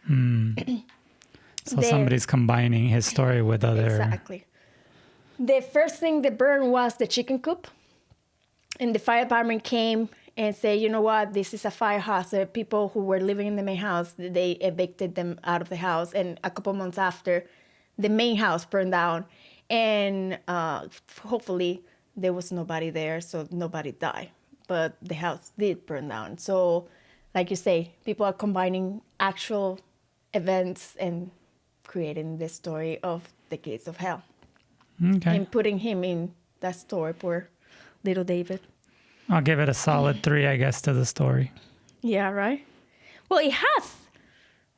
So somebody's combining his story with other... Exactly. The first thing that burned was the chicken coop. And the fire department came and said, you know what, this is a fire hazard. People who were living in the main house, they evicted them out of the house. And a couple months after, the main house burned down. And hopefully there was nobody there, so nobody died. But the house did burn down. So, like you say, people are combining actual events and creating this story of the gates of hell. Okay. And putting him in that story, poor little David. I'll give it a solid 3, I guess, to the story. Yeah, right? Well, it has.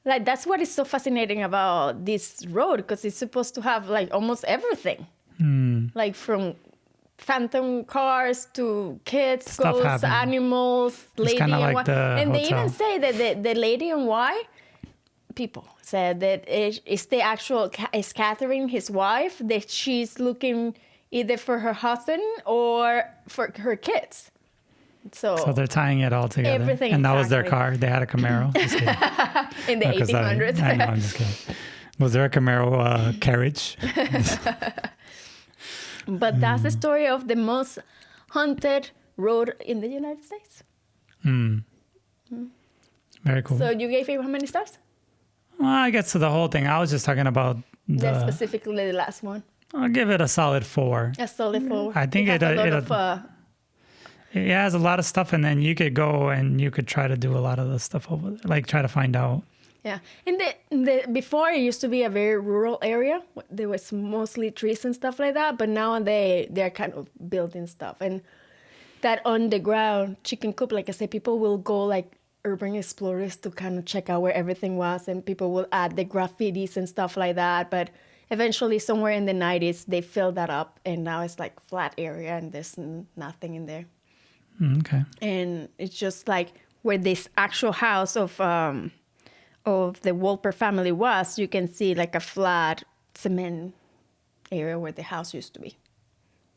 Like, that's what is so fascinating about this road, because it's supposed to have, like, almost everything. Like, from phantom cars to kids, Stuff ghosts, happening. animals, lady kinda in like white. the And they hotel. even say that the lady in white, people said that it's the actual, is Catherine, his wife, that she's looking either for her husband or for her kids. So they're tying it all together. Everything, and that was their exactly. car. They had a Camaro. Just kidding. In the 1800s. I know, I'm just kidding. Was there a Camaro carriage? But that's the story of the most haunted road in the United States. Very cool. So you gave it how many stars? Well, I guess to the whole thing. I was just talking about Specifically the last one. I'll give it a solid 4. A solid 4. I think it has a lot of, it has a lot of stuff, and then you could go and you could try to do a lot of the stuff over there, like try to find out. yeah. And the before it used to be a very rural area. There was mostly trees and stuff like that, but now they're kind of building stuff. And that underground chicken coop, like I said, people will go like urban explorers to kind of check out where everything was, and people will add the graffitis and stuff like that. But eventually, somewhere in the 90s, they filled that up, and now it's like flat area, and there's nothing in there. Okay. And it's just like where this actual house of the Wolper family was. You can see like a flat cement area where the house used to be,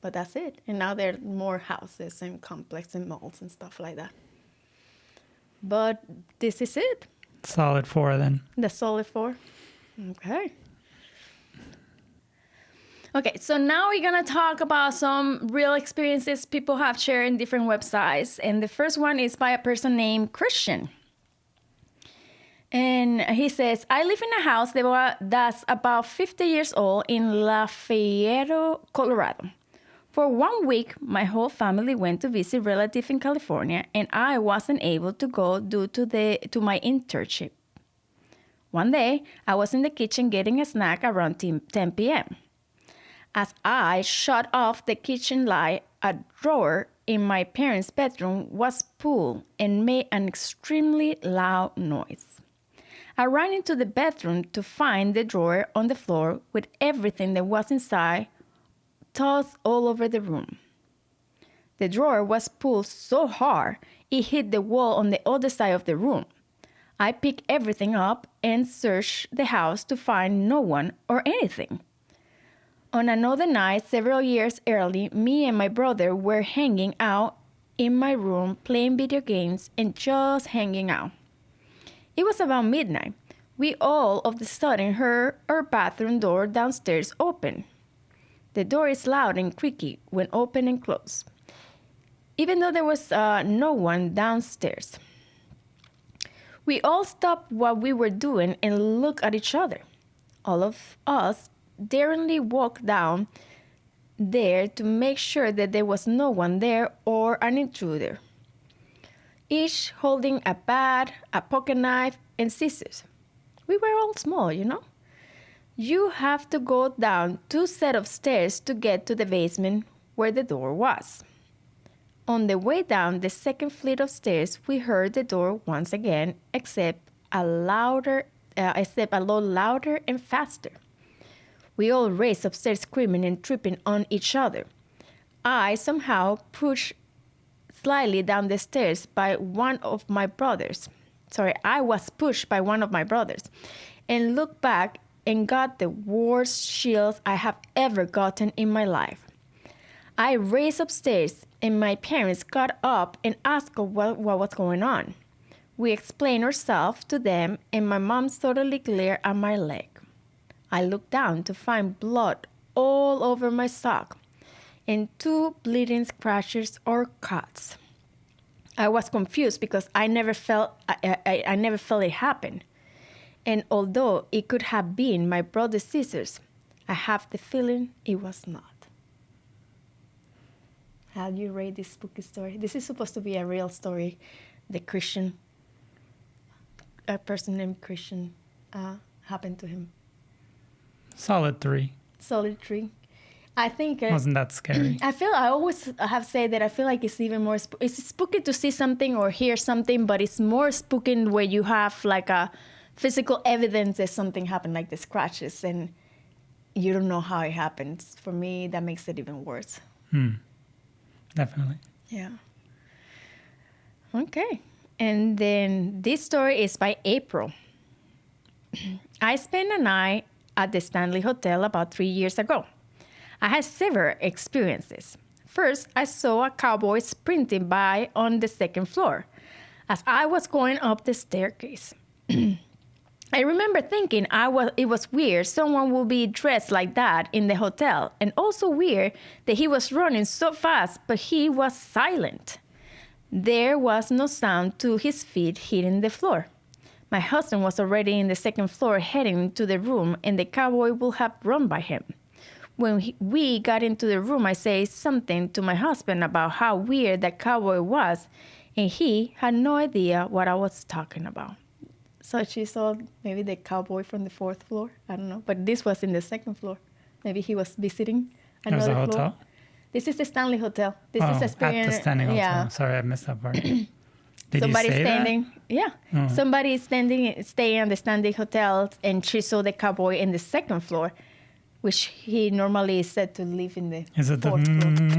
but that's it. And now there are more houses and complexes and malls and stuff like that. But this is it. Solid 4 then. The solid 4. Okay. Okay, so now we're going to talk about some real experiences people have shared in different websites. And the first one is by a person named Christian. And he says, I live in a house that's about 50 years old in Lafayette, Colorado. For 1 week, my whole family went to visit relatives in California, and I wasn't able to go due to my internship. One day, I was in the kitchen getting a snack around 10 p.m. As I shut off the kitchen light, a drawer in my parents' bedroom was pulled and made an extremely loud noise. I ran into the bedroom to find the drawer on the floor with everything that was inside tossed all over the room. The drawer was pulled so hard it hit the wall on the other side of the room. I picked everything up and searched the house to find no one or anything. On another night, several years early, me and my brother were hanging out in my room playing video games and just hanging out. It was about midnight. We all of a sudden heard our bathroom door downstairs open. The door is loud and creaky when open and closed, even though there was no one downstairs. We all stopped what we were doing and looked at each other. All of us daringly walked down there to make sure that there was no one there or an intruder, each holding a bat, a pocket knife, and scissors. We were all small, you know. You have to go down 2 sets of stairs to get to the basement where the door was. On the way down the second flight of stairs, we heard the door once again, except a lot louder and faster. We all raced upstairs screaming and tripping on each other. I somehow pushed slightly down the stairs by one of my brothers. I was pushed by one of my brothers and looked back and got the worst chills I have ever gotten in my life. I raced upstairs and my parents got up and asked what was going on. We explained ourselves to them, and my mom suddenly glared at my leg. I looked down to find blood all over my sock and 2 bleeding scratches or cuts. I was confused because I never felt it happen. And although it could have been my brother's scissors, I have the feeling it was not. How do you rate this spooky story? This is supposed to be a real story. A person named Christian, happened to him. Solid 3. Solid 3. I think Wasn't that scary? I always have said that I feel like it's even more it's spooky to see something or hear something, but it's more spooky where you have like a physical evidence that something happened, like the scratches, and you don't know how it happens. For me, that makes it even worse. Definitely. Yeah. Okay. And then this story is by April. I spent a night at the Stanley Hotel about 3 years ago. I had several experiences. First, I saw a cowboy sprinting by on the second floor as I was going up the staircase. I remember thinking it was weird someone would be dressed like that in the hotel, and also weird that he was running so fast, but he was silent. There was no sound to his feet hitting the floor. My husband was already in the second floor heading to the room, and the cowboy would have run by him. When we got into the room, I said something to my husband about how weird that cowboy was, and he had no idea what I was talking about. So she saw maybe the cowboy from the 4th floor. I don't know. But this was in the 2nd floor. Maybe he was visiting another There's a floor. hotel? This is the Stanley Hotel. This is at experience. the Stanley Hotel. Yeah. Sorry, I missed that part. Did Somebody you say standing. that? Yeah. Oh. Somebody staying on the Stanley Hotel, and she saw the cowboy in the 2nd floor, which he normally is said to live in the Is it the 4th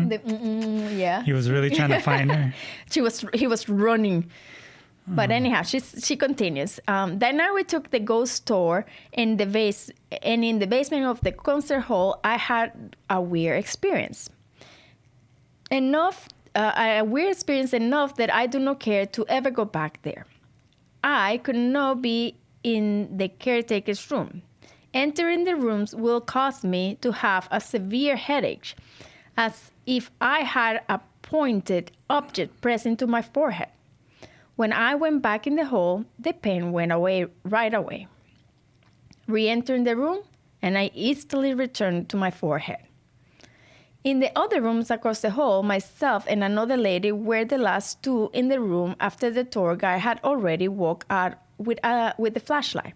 floor. Yeah. He was really trying to find her. He was running. But anyhow, she continues. That night we took the ghost tour in the basement of the concert hall, I had a weird experience. A weird experience enough that I do not care to ever go back there. I could not be in the caretaker's room. Entering the rooms will cause me to have a severe headache, as if I had a pointed object pressed into my forehead. When I went back in the hall, the pain went away right away. Re-entering the room, and I instantly returned to my forehead. In the other rooms across the hall, myself and another lady were the last 2 in the room after the tour guide had already walked out with the flashlight.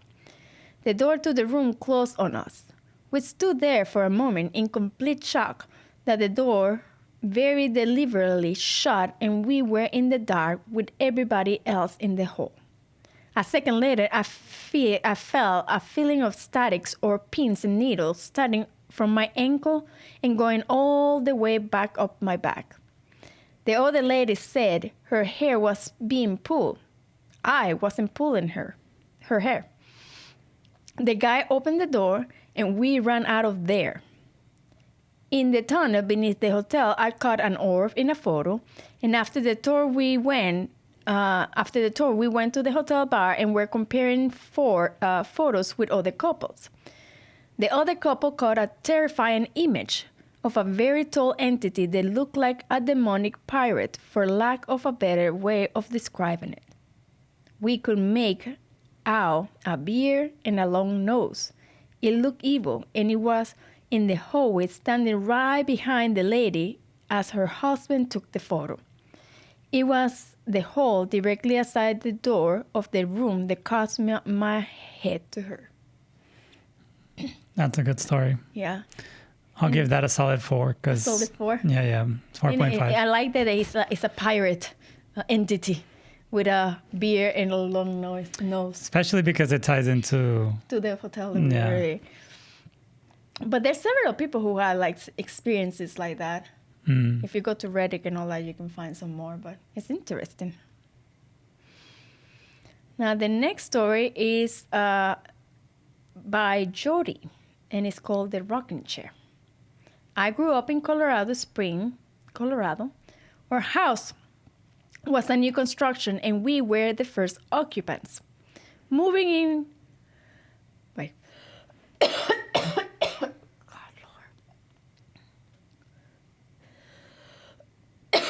The door to the room closed on us. We stood there for a moment in complete shock that the door very deliberately shut, and we were in the dark with everybody else in the hall. A second later, I felt a feeling of statics or pins and needles starting from my ankle and going all the way back up my back. The other lady said her hair was being pulled. I wasn't pulling her hair. The guy opened the door, and we ran out of there. In the tunnel beneath the hotel, I caught an orb in a photo, and after the tour, we went to the hotel bar and were comparing photos with other couples. The other couple caught a terrifying image of a very tall entity that looked like a demonic pirate, for lack of a better way of describing it. We could make out a beard and a long nose. It looked evil, and it was in the hallway standing right behind the lady as her husband took the photo. It was the hall directly outside the door of the room that caused my head to hurt. That's a good story. Yeah. I'll give that a solid 4. Solid 4? Yeah. It's 4.5. I like that it's a pirate entity with a beard and a long nose. Especially because it ties into... To the hotel. Yeah. But there's several people who have like experiences like that. If you go to Reddit and all that, you can find some more, but it's interesting. Now, the next story is by Jody, and it's called The Rocking Chair. I grew up in Colorado Springs, Colorado. Our house was a new construction and we were the first occupants. Moving in... Wait. God, Lord.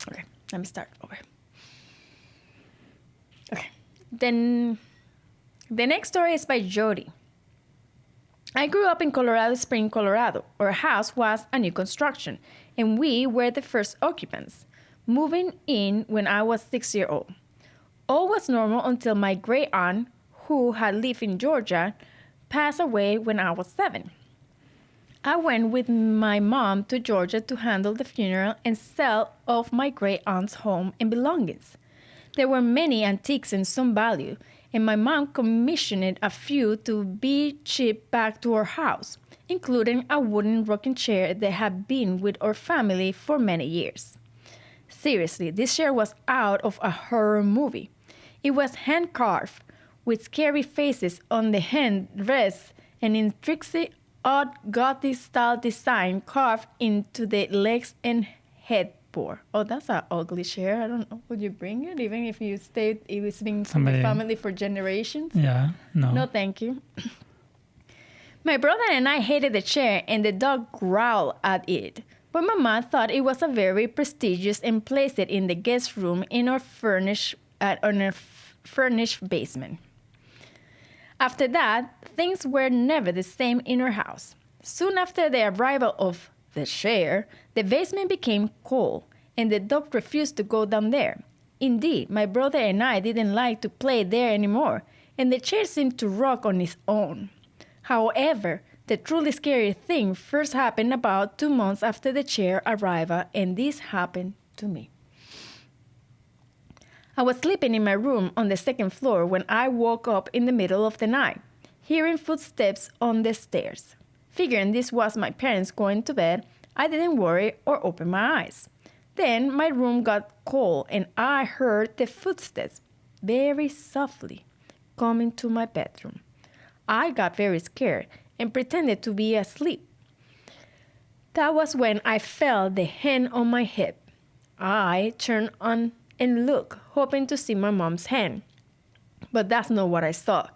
Okay, let me start over. Okay. Then the next story is by Jody. I grew up in Colorado Springs, Colorado. Our house was a new construction, and we were the first occupants, moving in when I was 6 years old. All was normal until my great aunt, who had lived in Georgia, passed away when I was 7. I went with my mom to Georgia to handle the funeral and sell off my great aunt's home and belongings. There were many antiques and some value, and my mom commissioned a few to be shipped back to our house, including a wooden rocking chair that had been with our family for many years. Seriously, this chair was out of a horror movie. It was hand-carved, with scary faces on the handrests and intricate odd Gothic-style design carved into the legs and headboard. Oh, that's an ugly chair. I don't know. Would you bring it, even if you stayed? It was been in the family for generations. Yeah, no. No, thank you. My brother and I hated the chair, and the dog growled at it. But my mom thought it was a very prestigious and placed it in the guest room in our furnished basement. After that, things were never the same in our house. Soon after the arrival of the chair, the basement became cold, and the dog refused to go down there. Indeed, my brother and I didn't like to play there anymore, and the chair seemed to rock on its own. However, the truly scary thing first happened about 2 months after the chair arrival, and this happened to me. I was sleeping in my room on the second floor when I woke up in the middle of the night, hearing footsteps on the stairs. Figuring this was my parents going to bed, I didn't worry or open my eyes. Then my room got cold and I heard the footsteps very softly coming to my bedroom. I got very scared and pretended to be asleep. That was when I felt the hand on my hip. I turned on and looked, hoping to see my mom's hand. But that's not what I saw.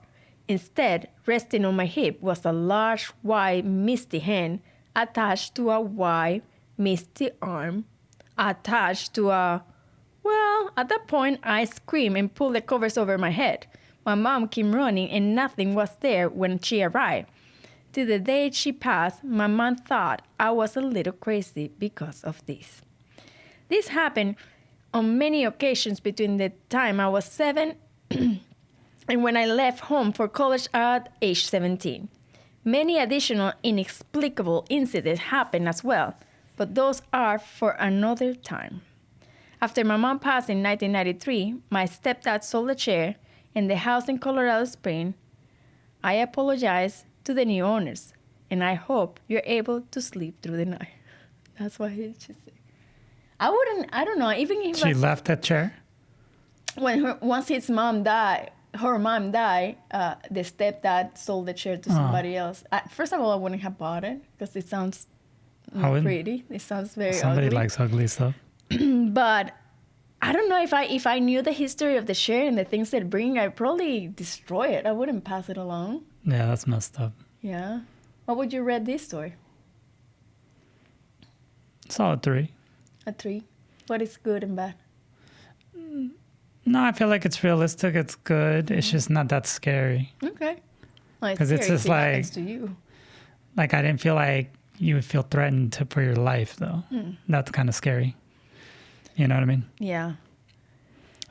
Instead, resting on my hip was a large, white, misty hand attached to a white, misty arm, attached to a... Well, at that point, I screamed and pulled the covers over my head. My mom came running and nothing was there when she arrived. Till the day she passed, my mom thought I was a little crazy because of this. This happened on many occasions between the time I was 7 and when I left home for college at age 17. Many additional inexplicable incidents happened as well, but those are for another time. After my mom passed in 1993, my stepdad sold the chair and the house in Colorado Springs. I apologize to the new owners, and I hope you're able to sleep through the night. That's what he just said. I don't know, even if She left that chair? Once her mom died, the stepdad sold the chair to somebody else. First of all, I wouldn't have bought it because it sounds pretty. It sounds very Somebody ugly. likes ugly stuff. But I don't know, if I knew the history of the chair and the things it bring, I'd probably destroy it. I wouldn't pass it along. Yeah, that's messed up. Yeah. What would you rate this story? Solid 3. A 3. What is good and bad? No, I feel like it's realistic. It's good. It's just not that scary. Okay. Well, Because it's just like, to you. Like I didn't feel like you would feel threatened for your life, though. That's kind of scary. You know what I mean? Yeah.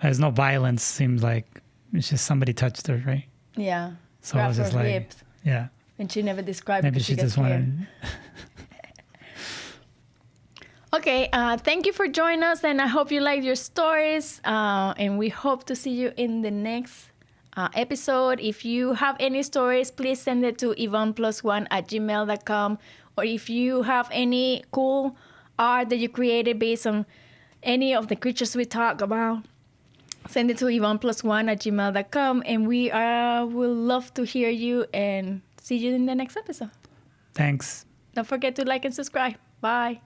There's no violence. Seems like it's just somebody touched her, right? Yeah. So I was just like, hips. yeah. And she never described Maybe it. she just wanted. Okay, thank you for joining us, and I hope you liked your stories, and we hope to see you in the next episode. If you have any stories, please send it to Ivonneplusone@gmail.com, or if you have any cool art that you created based on any of the creatures we talk about, send it to Ivonneplusone@gmail.com, and we will love to hear you and see you in the next episode. Thanks. Don't forget to like and subscribe. Bye.